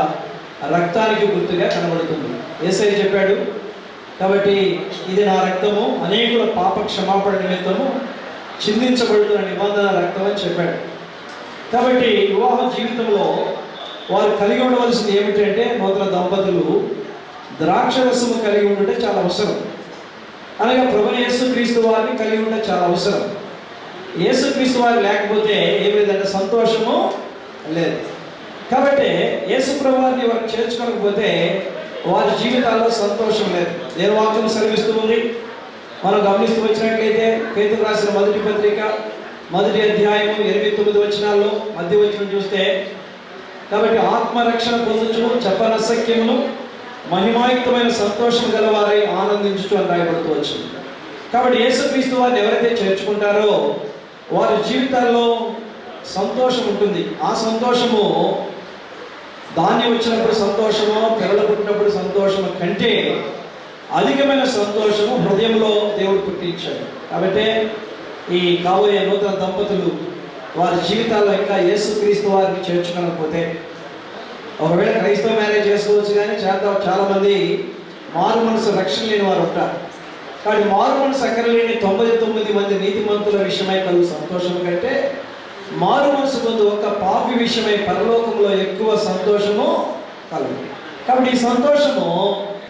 రక్తానికి గుర్తుగా కనబడుతుంది. యేసయ్య చెప్పాడు, కాబట్టి ఇది నా రక్తము అనేకుల పాప క్షమాపణ నిమిత్తము చిందించబడుతున్న నిబంధన రక్తం అని చెప్పాడు. కాబట్టి వివాహ జీవితంలో వారు కలిగి ఉండవలసింది ఏమిటంటే నూతన దంపతులు ద్రాక్షరసము కలిగి ఉంటే చాలా అవసరం. అనగా ప్రభువైన యేసుక్రీస్తు వారిని కలిగి ఉంటే చాలా అవసరం. యేసుక్రీస్తు వారు లేకపోతే ఏం లేదంటే సంతోషము లేదు. కాబట్టి యేసు ప్రభు వారిని వారు చేర్చుకోకపోతే వారి జీవితాల్లో సంతోషం లేదు. నేను వాక్యం సెలవిస్తూ ఉంది. మనం గమనిస్తూ వచ్చినట్లయితే పేతురు రాసిన మొదటి పత్రిక 1వ అధ్యాయము 8-9 వచనాల్లో మధ్య వచనం చూస్తే, కాబట్టి ఆత్మరక్షణ పొందుచు చెప్పనసక్యమును మహిమాయుక్తమైన సంతోషం గలవారై ఆనందించుచు అని రాయబడుతూ వచ్చింది. కాబట్టి యేసుక్రీస్తు వారిని ఎవరైతే చేర్చుకుంటారో వారి జీవితాల్లో సంతోషం ఉంటుంది. ఆ సంతోషము ధాన్యం వచ్చినప్పుడు సంతోషము, పిల్లలు పుట్టినప్పుడు సంతోషము కంటే అధికమైన సంతోషము హృదయంలో దేవుడు పుట్టించాడు. కాబట్టి ఈ కాబోయే నూతన దంపతులు వారి జీవితాల్లో ఇంకా యేసుక్రీస్తు వారిని చేర్చుకోకపోతే, ఒకవేళ క్రైస్తవ మ్యారేజ్ చేసుకోవచ్చు కానీ చాలామంది మారు మనసు రక్షణ లేని వారు ఉంటారు. కాబట్టి మారు మనసు అక్కరలేని 99 మంది నీతిమంతుల విషయమై కలుగు సంతోషం కంటే మారు మనసు పొందు ఒక పాపి విషయమై పరలోకంలో ఎక్కువ సంతోషము కలుగు. కాబట్టి ఈ సంతోషము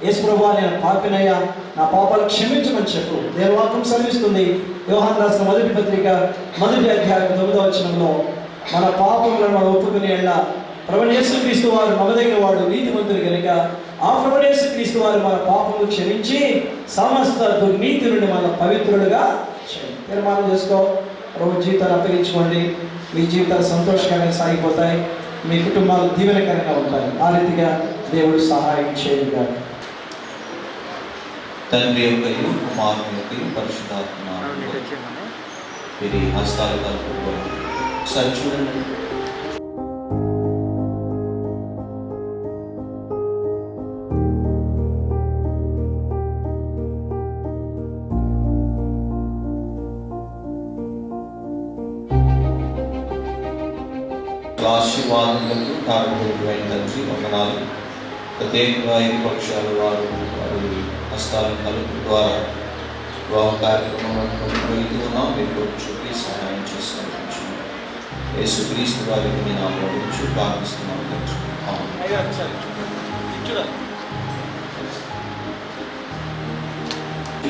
యేసు ప్రభువా నేను పాపినయ్యా, నా పాపాలు క్షమించమని చెప్పు. నేను వాక్యం సెలవిస్తుంది. యోహాను రాసిన మొదటి పత్రిక 1వ అధ్యాయం 9వ వచనంలో మన పాపములను మనం ఒప్పుకుని ఎడల ప్రభువైన యేసుక్రీస్తు వారు నమ్మదగిన వాడు, నీతిమంతుడు కనుక ఆ ప్రభువైన యేసుక్రీస్తు వారు మన పాపములు క్షమించి సమస్త దుర్నీతి నుండి మన పవిత్రుడుగా తీర్మానం చేసుకో. ప్రభు జీవితాన్ని అప్పగించుకోండి. మీ జీవితాలు సంతోషంగా సాగిపోతాయి, మీ కుటుంబాలు దీవెనకరంగా ఉంటాయి. ఆ రీతిగా దేవుడు సహాయం చేయగా తండ్రి యొక్కయు కుమారుని యొక్కయు పరిశుద్ధాత్మ వీరి హస్తాలు కలుపుకోవాలి. ఒకసారి చూడండి. ఆశీర్వాదములకు కారణమైన తండ్రి వందనాలు. ప్రత్యేకంగా ఇరు పక్షాలు వారు హస్తాల కలుపు ద్వారా వివాహ కార్యక్రమం కొనసాగుతున్నాం. మీరు చూపి సహాయం చేసి యేసుక్రీస్తు వారికి నేను ఆమోదించు ప్రార్థిస్తున్నాం.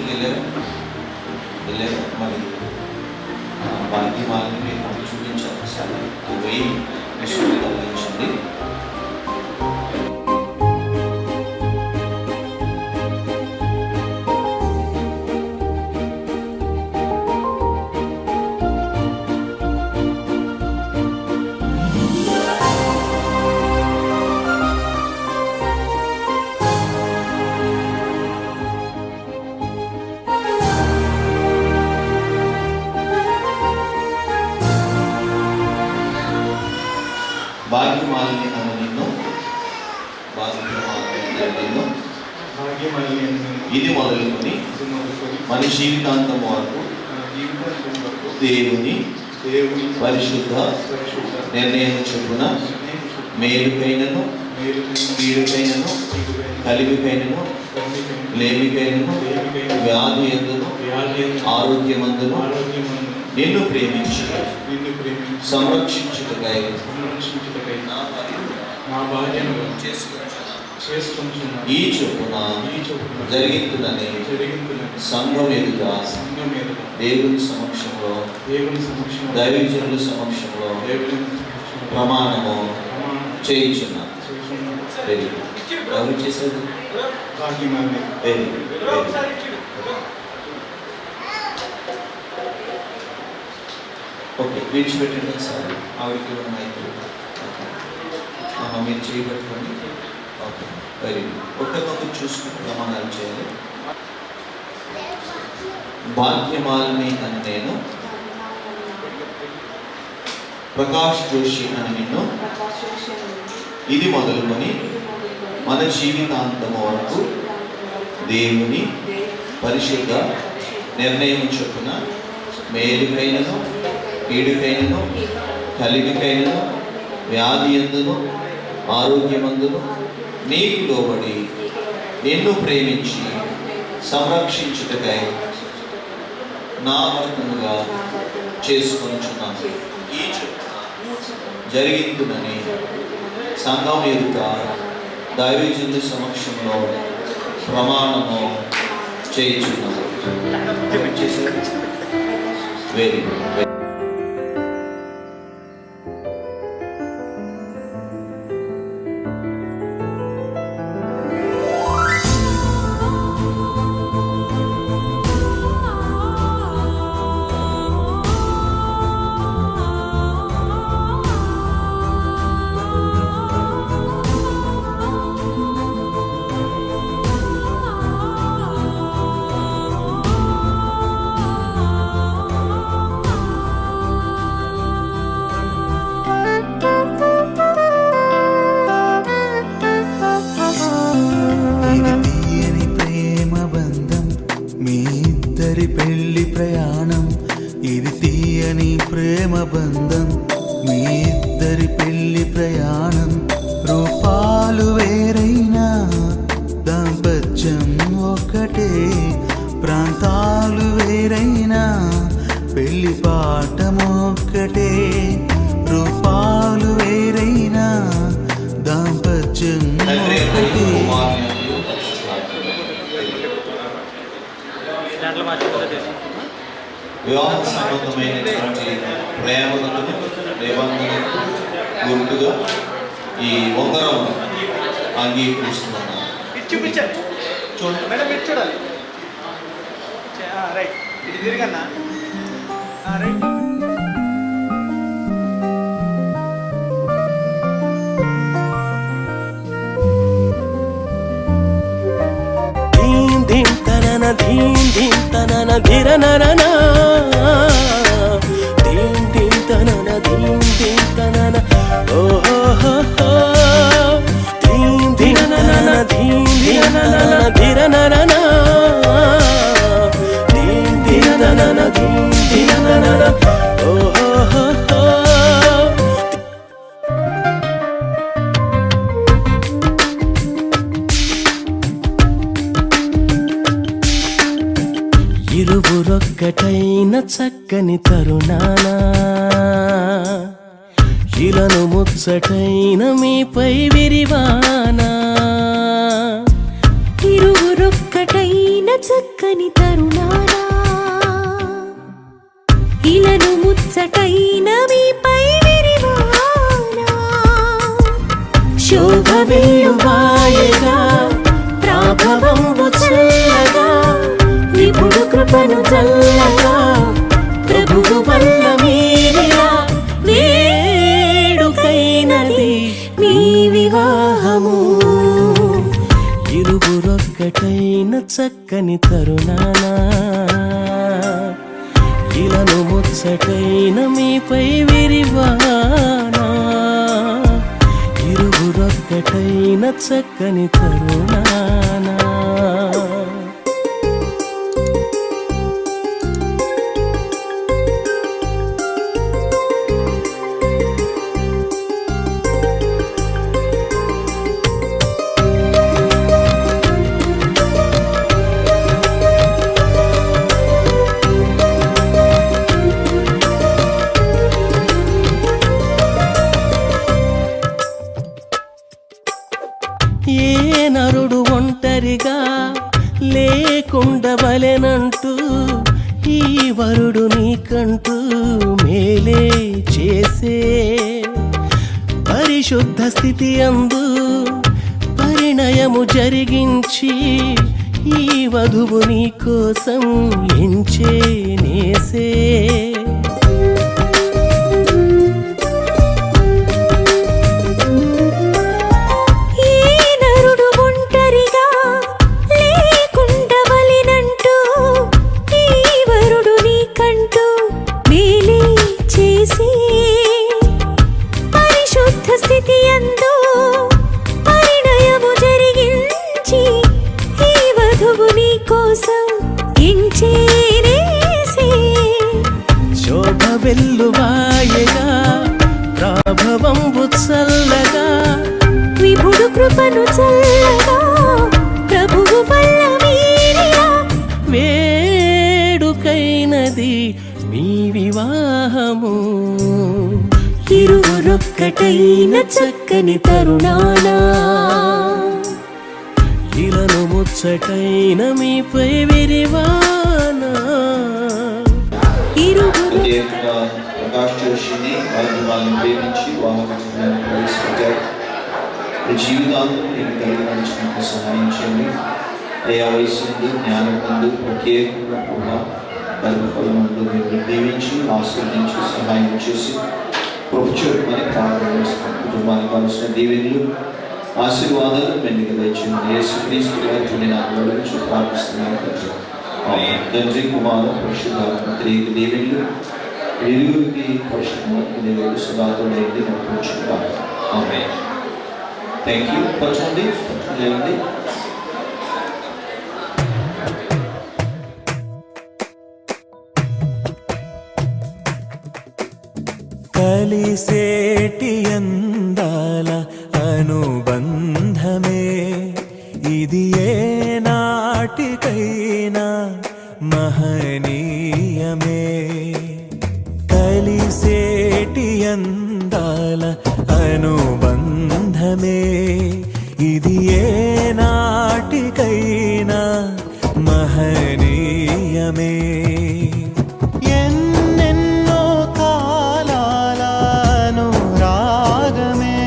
వెళ్ళారు మరి భాగ్యమాలని మీరు చూపించాలి. సరే వెయ్యి విషయాలు గమనించండి. భాగ్యమాలిని నన్ను నిన్ను ఇది మొదలుకొని మన జీవితాంతం వరకు దేవుని పరిశుద్ధ నిర్ణయం చొప్పున మేలుకైనను కీడుకైనను కలిగికైనను లేమికైనను వ్యాధి ఎందును ఆరోగ్యమందును నిన్ను ప్రేమించి సంరక్షించుటకై నా భార్యను చేసుకుంటున్నాను. ఈ చొప్పున జరిగిందని సంఘం ఎదుట దేవుని సమక్షంలో దైవజనుల సమక్షంలో ప్రమాణము చేయించున్నాను. Very good. ఎవరు చేసేది? Very good. ఓకే, విడిచిపెట్టండి సార్. ఆవిడకి ఉన్నాయి మీరు చేయబట్టుకోండి. Okay, very good. ఒకరికొకరు చూసుకుంటూ ప్రమాణాలు చేయాలి. భాగ్యమాలిని అని నేను, ప్రకాష్ జోషి అని నిన్ను ఇది మొదలుకొని మన జీవితాంతము వరకు దేవుని పరిశుద్ధ నిర్ణయం చొప్పున మేలుకైనను కీడుకైనను కలిమికైనను వ్యాధి ఎందును ఆరోగ్యమందును నీకు లోబడి నిన్ను ప్రేమించి సంరక్షించుటకై నా భర్తనుగా చేసుకొనుచున్నాను. ఈ చొప్పున జరిగిందని సంఘం ఎదుట దైవజనుల సమక్షంలో ప్రమాణము చేయించున్నాను. Very good. పెళ్లి ప్రయాణం, ఇది తీయని ప్రేమ బంధం, మీ ఇద్దరి పెళ్లి ప్రయాణం. రూపాలు వేరైనా దాంపత్యం ఒక్కటే, ప్రాంతాలు వేరైనా పెళ్లి పాఠం ఒక్కటే. రూపాలు వేరైనా దాంపత్యం ఒక్కటే. వివాహ సంబంధమైనటువంటి ప్రేమలను నిబంధనలకు గుర్తుగా ఈ ఉంగరం అంగీకరిస్తున్నాను. చూడాలి. రైట్, ఇది తిరిగన్నా. రైట్. ధీం ధీం తనన ధిరనరన ధీం ధీం తనన ధీం ధీం తనన ఓహో ధీం ధీం తనన ధీం ధీం తనన ధిరనరన ధీం ధీం తనన ధీం ధీం తనన ఓహో ఇరువురొక్కటైన చక్కని తరుణాన ఇలను ముచ్చటైన మీపై విరివానా. ఇరువురొక్కటైన చక్కని తరుణాన ఇలను ముచ్చటైన మీపై విరివానా. శోభ వెల్లువాయగా ప్రాభవంబు చల్లగా విపుడు కృపను చల్లగా ప్రభువు వల్ల మీరిలా వేడుకైనది మీ వివాహము. ఇరువురొక్కటైన చక్కని తరుణాన ఇలను ముచ్చటైన మీపై విరివానా. ఇరువురొక్కటైన చక్కని తరుణాన ఒంటరిగా లేకుండవలెనంటూ ఈ వరుడు నీకంటూ మేలే చేసే పరిశుద్ధ స్థితి అందు పరిణయము జరిగించి ఈ వధువు నీ కోసం ఎంచే నేసే శోభ వెల్లువాయగా ప్రాభవంబు చల్లగా విభుడు కృపను చల్లగా ప్రభువు వల్ల వీరియా వేడుకైనది మీ వివాహము ఇరువురొక్కటైన చక్కని తరుణానా ఇలను ముచ్చటైన మీపై విరివానా ప్రత్యేకంగా ప్రకాష్ జోషిని వాళ్ళని ప్రేమించి వాళ్ళని ప్రవేశపెట్టారు. జీవితాంతం నేను కలిగి నడిచినట్టు సహాయం చేయండి. అయ్యా వయసు నుండి జ్ఞానం ముందు ప్రత్యేకంగా కూడా గర్భఫలమందు మీరు దీవించి ఆశీర్వదించి సహాయం చేసి ప్రొఫెసర్మని ప్రార్థన చేస్తున్నాం. కుటుంబానికి కావాల్సిన దీవెనలు ఆశీర్వాదాలు మెండుగా దయచేయండి. యేసుక్రీస్తు గారి నామములో ప్రార్థిస్తున్నాను తండ్రి కుమారు పరిశుద్ధాత్మ త్రియేక దేవుళ్ళు ఇరువురికి పరిశుద్ధాత్మ దేవుడు సదాతోడైంది నడిపించుకుంటాం. ఆమేన్. Thank you. కూర్చోండి. లేండి. కలిసేటి అందాల అనుబంధమే ఇది ఏ నాటికైనా మహనీయమే. కలిసేటి అందాల అనుబంధమే ఇది ఏ నాటికైనా మహనీయమే. ఎన్నెన్నో కాలాలను రాగమే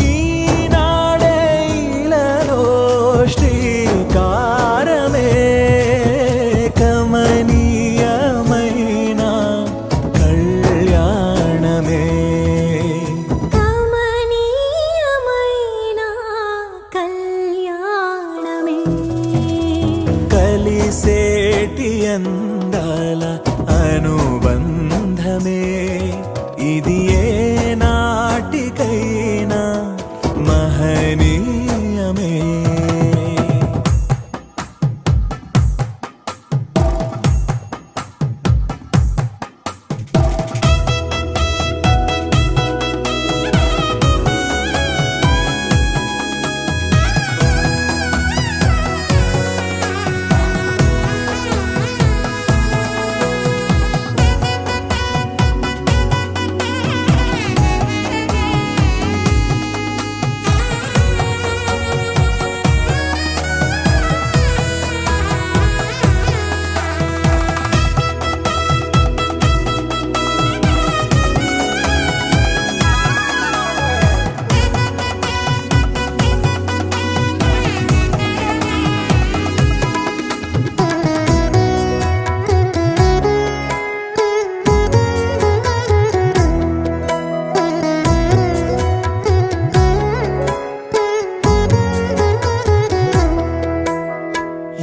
ఈనాడే ఇలలో శ్రీకారమే. కమనీయమైన కళ్యాణమే కమనీయమైన కళ్యాణమే. కలిసేటి అందాల అనుబంధమే ఇది ఏ నాటికైనా మహనీయమే.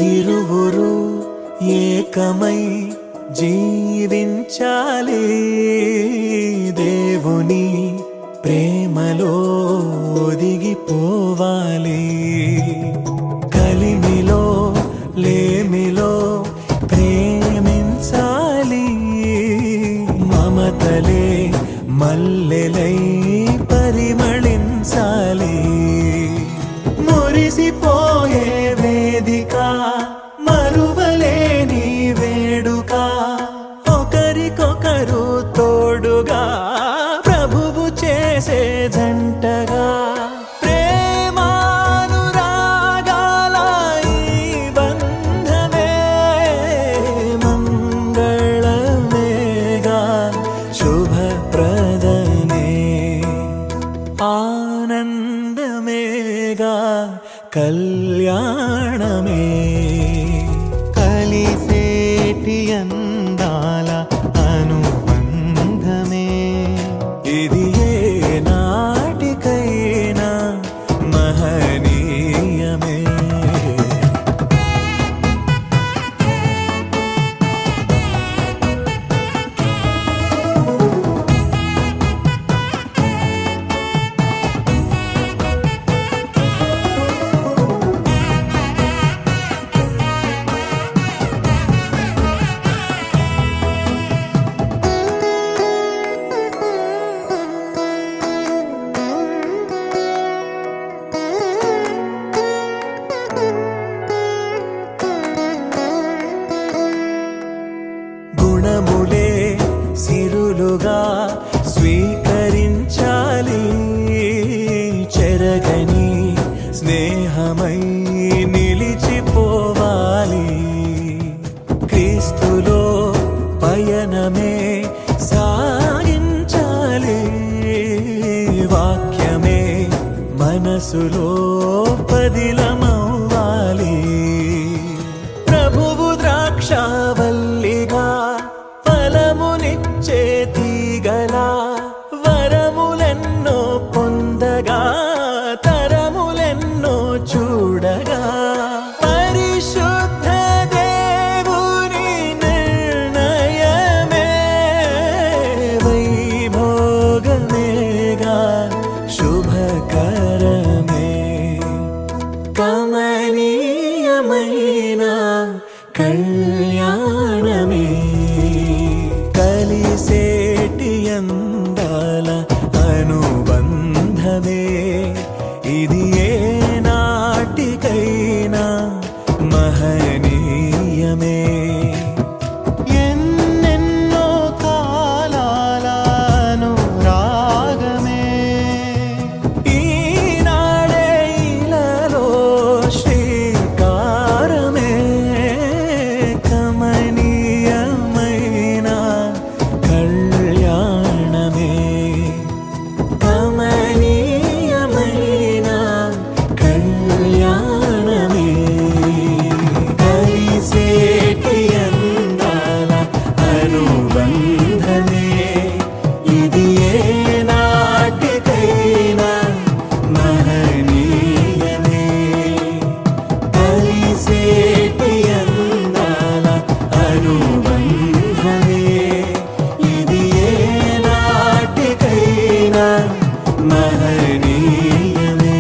ఇరువురు ఏకమై జీవించాలి. దేవుని ప్రేమలో ఒదిగిపోవాలి. కలిమిలో లేమిలో ప్రేమించాలి. మమతలే మల్లెలై పరిమళించాలి. మురిసిపోయే వేదిక మరువలేని వేడుక ఒకరికొకరు తోడుగా ప్రభువు చేసే జంటగా ప్రేమానురాగాల తోడుగా స్వీకరించాలి. చెరగని స్నేహమై నిలిచిపోవాలి. క్రీస్తులో పయనమే సాగించాలి. వాక్యమే మనసులో పదిలమవ్వాలి. ప్రభువు ద్రాక్షావల్లిగా ఫలమునిచ్చే తీగలా వరములెన్నో పొందగా తరములెన్నో చూడగా పరిశుద్ధ దేవుని నిర్ణయమే వైభోగమేగా శుభకరమే. కమనీయమైన కళ్యాణమే కలిసేటి అందాల అనుబంధమే. ఇది ఏ నాటికైనా మహనీయమే. ఎన్నెన్నో కాలాల అనురాగమే ఈనాడే ఇలలో శ్రీకారమే. కమనీయమైన కళ్యాణమే కమనీయమైన కళ్యాణమే కలిసేటి అందాల అనుబంధమే. ఇది ఏ నాటికైనా మహనీయమే. కలిసేటి అందాల అనుబంధమే. ఇది ఏ నాటికైనా మహనీయమే.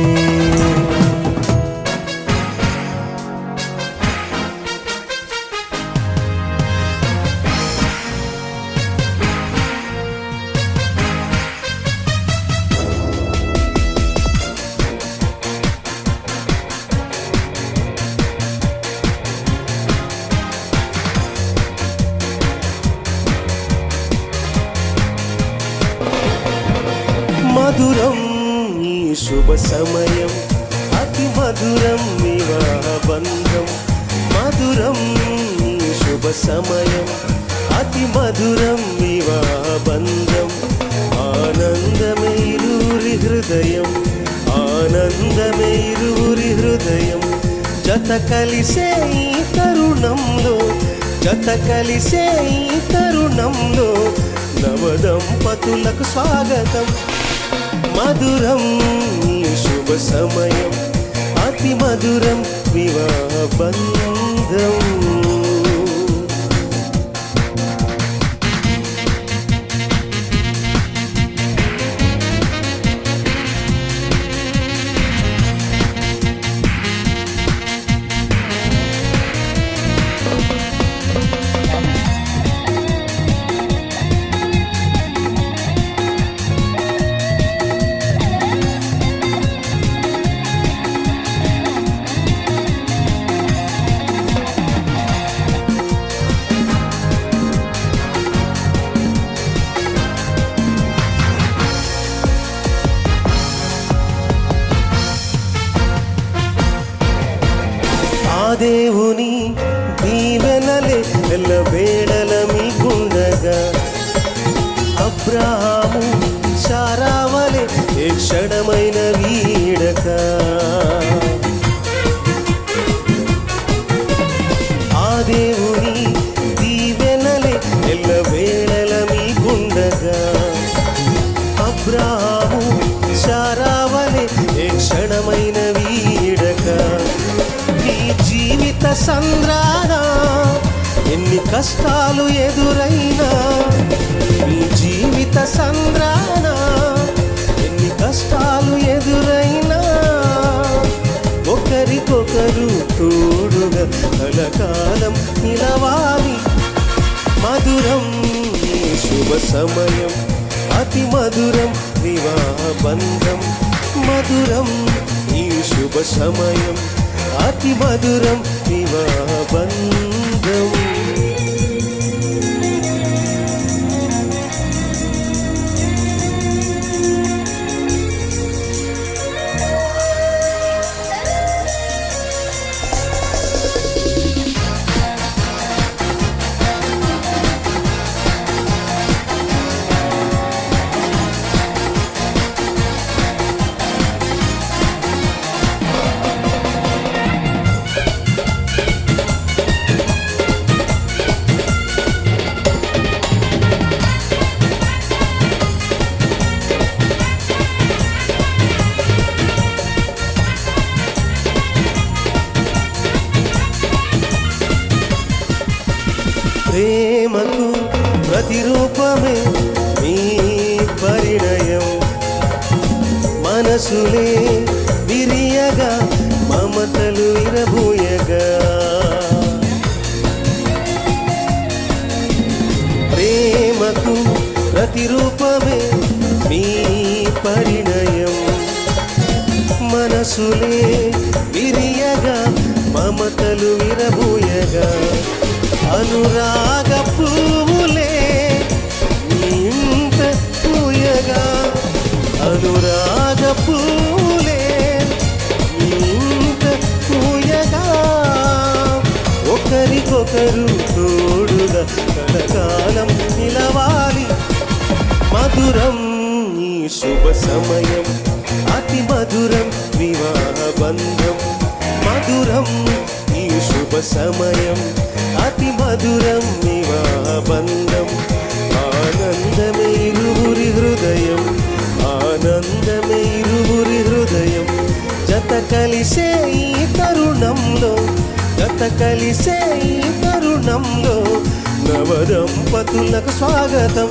మధురం ఈ శుభ సమయం, అతి మధురం వివాహ బంధం. మధురం ఈ శుభ సమయం, అతి మధురం వివాహ బంధం. ఆనందమే ఇరువురి హృదయం, ఆనందమే ఇరువురి హృదయం. జత కలిసే ఈ తరుణంలో, జత కలిసే ఈ తరుణంలో నవదంపతులకు స్వాగతం. మధురం ఈ శుభ సమయం, అతి మధురం వివాహ బంధం. ఆ దేవుని దీవెనలే ఎల్లవేళల మీకుండగా, అబ్రాహాము శారావలే ఏ క్షణమైన వీడక. ఆ దేవుని దీవెనలే ఎల్లవేళల మీకుండగా, అబ్రాహాము శారావలే ఏ క్షణమైన వీడక. నీ జీవిత సంద్రాన ఎన్ని కష్టాలు ఎదురైనా, నీ జీవిత సంద్రాన ఎన్ని కష్టాలు ఎదురైనా, ఒకరికొకరు తోడుగా కలకాలం నిలవాలి. మధురం ఈ శుభ సమయం, అతి మధురం వివాహ బంధం. మధురం ఈ శుభ సమయం, అతి మధురం వివాహ బంధం. ప్రేమకు ప్రతిరూపమే మీ పరిణయం మనసులే విరియగా మమతలు విరబూయగా ప్రేమకు ప్రతిరూపమే మీ పరిణయం మనసులే విరియగా మమతలు విరబూయగా అనురాగ పువ్వులే ఇంత పూయగా అనురాగ పువ్వులే ఇంత పూయగా ఒకరికొకరు తోడుగా కలకాలం నిలవాలి మధురం ఈ శుభ సమయం అతి మధురం వివాహ బంధం మధురం ఈ శుభ సమయం అతి మధురం వివాహ బంధం ఆనందమే ఇరువురి హృదయం ఆనందమే ఇరువురి హృదయం జత కలిసే ఈ తరుణంలో జత కలిసే ఈ తరుణంలో నవదంపతులకు స్వాగతం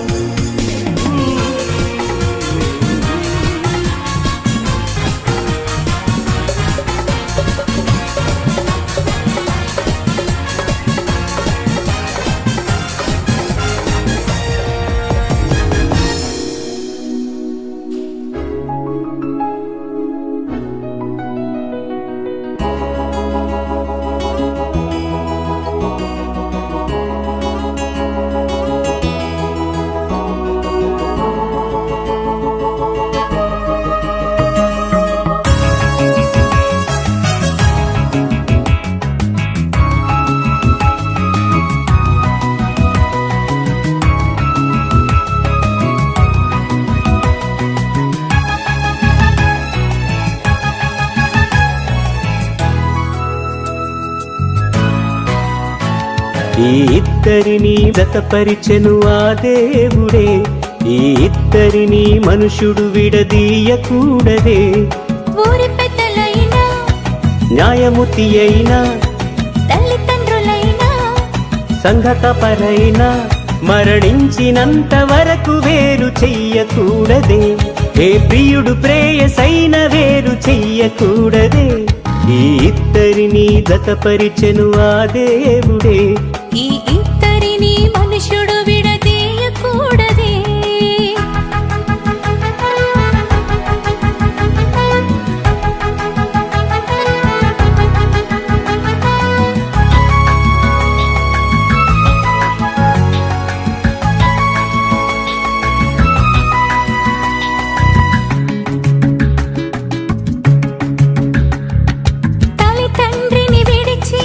ఈ ఇద్దరిని జతపరిచెను ఆ దేవుడే ఈ ఇద్దరిని మనుషుడు విడదీయకూడదే ఊరి పెద్దలైనా న్యాయమూర్తి అయినా తల్లిదండ్రులైనా సంఘకపరైనా మరణించినంత వరకు వేరు చెయ్యకూడదే ఏ ప్రియుడు ప్రేయసైన వేరు చెయ్యకూడదే ఈ ఇద్దరిని జతపరిచెను ఆ దేవుడే ఈ ఇద్దరిని మనుషుడు విడదీయకూడదే తల్లిదండ్రిని విడిచి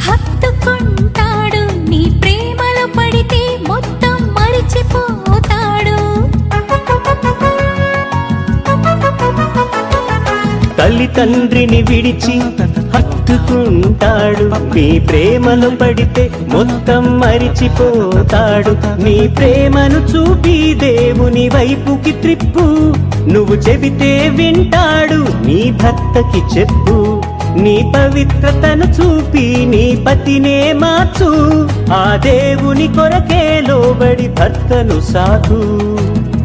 హత్తుకుంటాడు నీ ప్రేమలో పడితే మొత్తం మరిచిపోతాడు తల్లిదండ్రిని విడిచి హత్తుకుంటాడు నీ ప్రేమలో పడితే మొత్తం మరిచిపోతాడు నీ ప్రేమను చూపి దేవుని వైపుకి త్రిప్పు నువ్వు చెబితే వింటాడు నీ భర్తకి చెప్పు నీ పవిత్రతను చూపి నీ పతినే మార్చు ఆ దేవుని కొరకే లోబడి భర్తను సాధు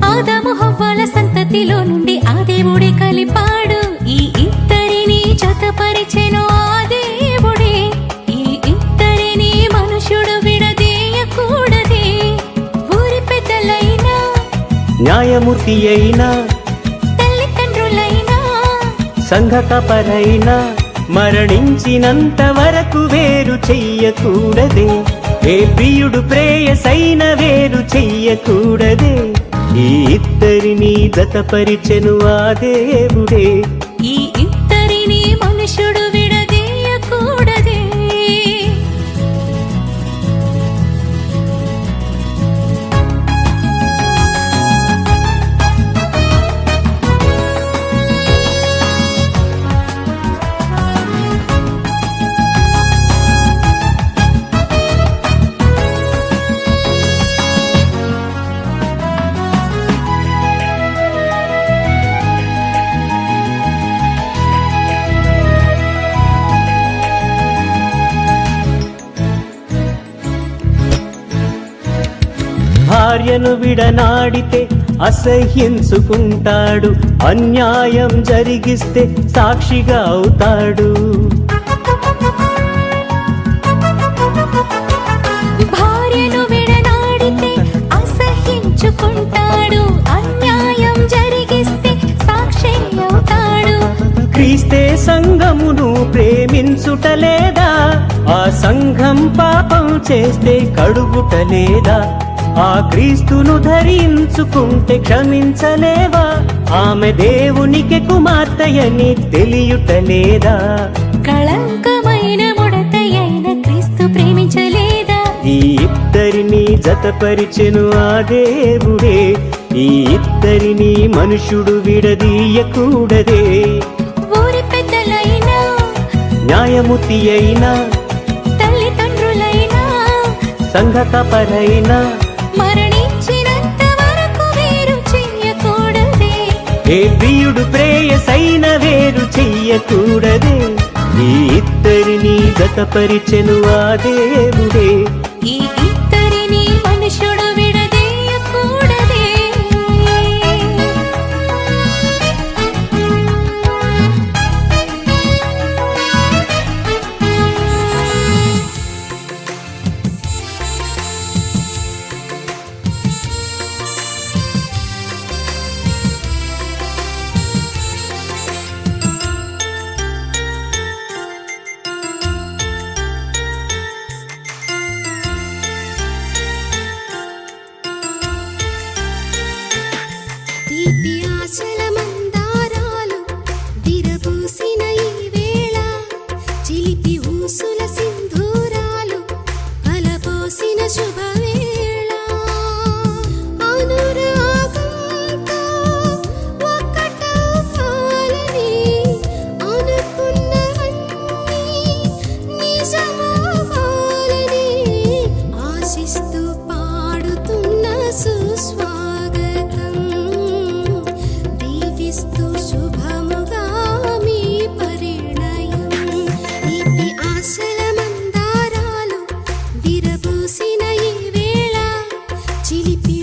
ఆదాము హవ్వల సంతతిలో నుండి ఆ దేవుడే కలిపాడు ఈ ఇద్దరిని జతపరిచెను ఆ దేవుడే ఈ ఇద్దరిని మనుషుడు విడదీయకూడదే ఊరి పెద్దలైనా న్యాయమూర్తి అయినా తల్లిదండ్రులైనా సంఘకపరైనా మరణించినంత వరకు వేరు చెయ్యకూడదే ఏ ప్రియుడు ప్రేయసైన వేరు చెయ్యకూడదే ఈ ఇద్దరిని జతపరిచెను ఆ దేవుడే ఈ ఇద్దరిని మనుషుడు విడదీయకూడదే భార్యను విడనాడితే అసహ్యించుకుంటాడు, అన్యాయం జరిగిస్తే సాక్షిగా అవుతాడు. భార్యను విడనాడితే అసహ్యించుకుంటాడు, అన్యాయం జరిగిస్తే సాక్షి అవుతాడు. క్రీస్తే సంఘమును ప్రేమించుటలేదా? ఆ సంఘం పాపం చేస్తే కడుగుటలేదా? ఆ క్రీస్తును ధరించుకుంటే క్షమించలేవా? ఆమె దేవునికి కుమార్తెయని తెలియుటలేదా? కళంకమైన ముడతయైన క్రీస్తు ప్రేమించలేదా? ఈ ఇద్దరిని జతపరిచెను ఆ దేవుడే, ఈ ఇద్దరిని మనుషుడు విడదీయకూడదే. ఊరి పెద్దలైనా, న్యాయమూర్తి అయినా, తల్లిదండ్రులైనా, సంఘకపరైనా మరణించినంత వరకు వేరు చెయ్యకూడదే. ఏ ప్రియుడు ప్రేయసైన వేరు చెయ్యకూడదే. ఈ ఇద్దరిని జతపరిచెను ఆ దేవుడే, ఈ ఇద్దరిని మనుషుడు విడదీయకూడదే. తీపి ఆశల మందారాలు విరబూసిన ఈ వేళ, చిలిపి ఊసుల సింధూరాలు కలబోసిన శుభవేళ. అనురాగంతో ఒక్కటవ్వాలని అనుకున్నవన్నీ నిజమవ్వాలని ఆశిస్తూ పాడుతున్న సుస్వాగతం, దీవిస్తూ శుభముగా మీ పరిణయం. తీపి ఆశల మందారాలు విరబూసిన ఈ వేళ, చిలిపి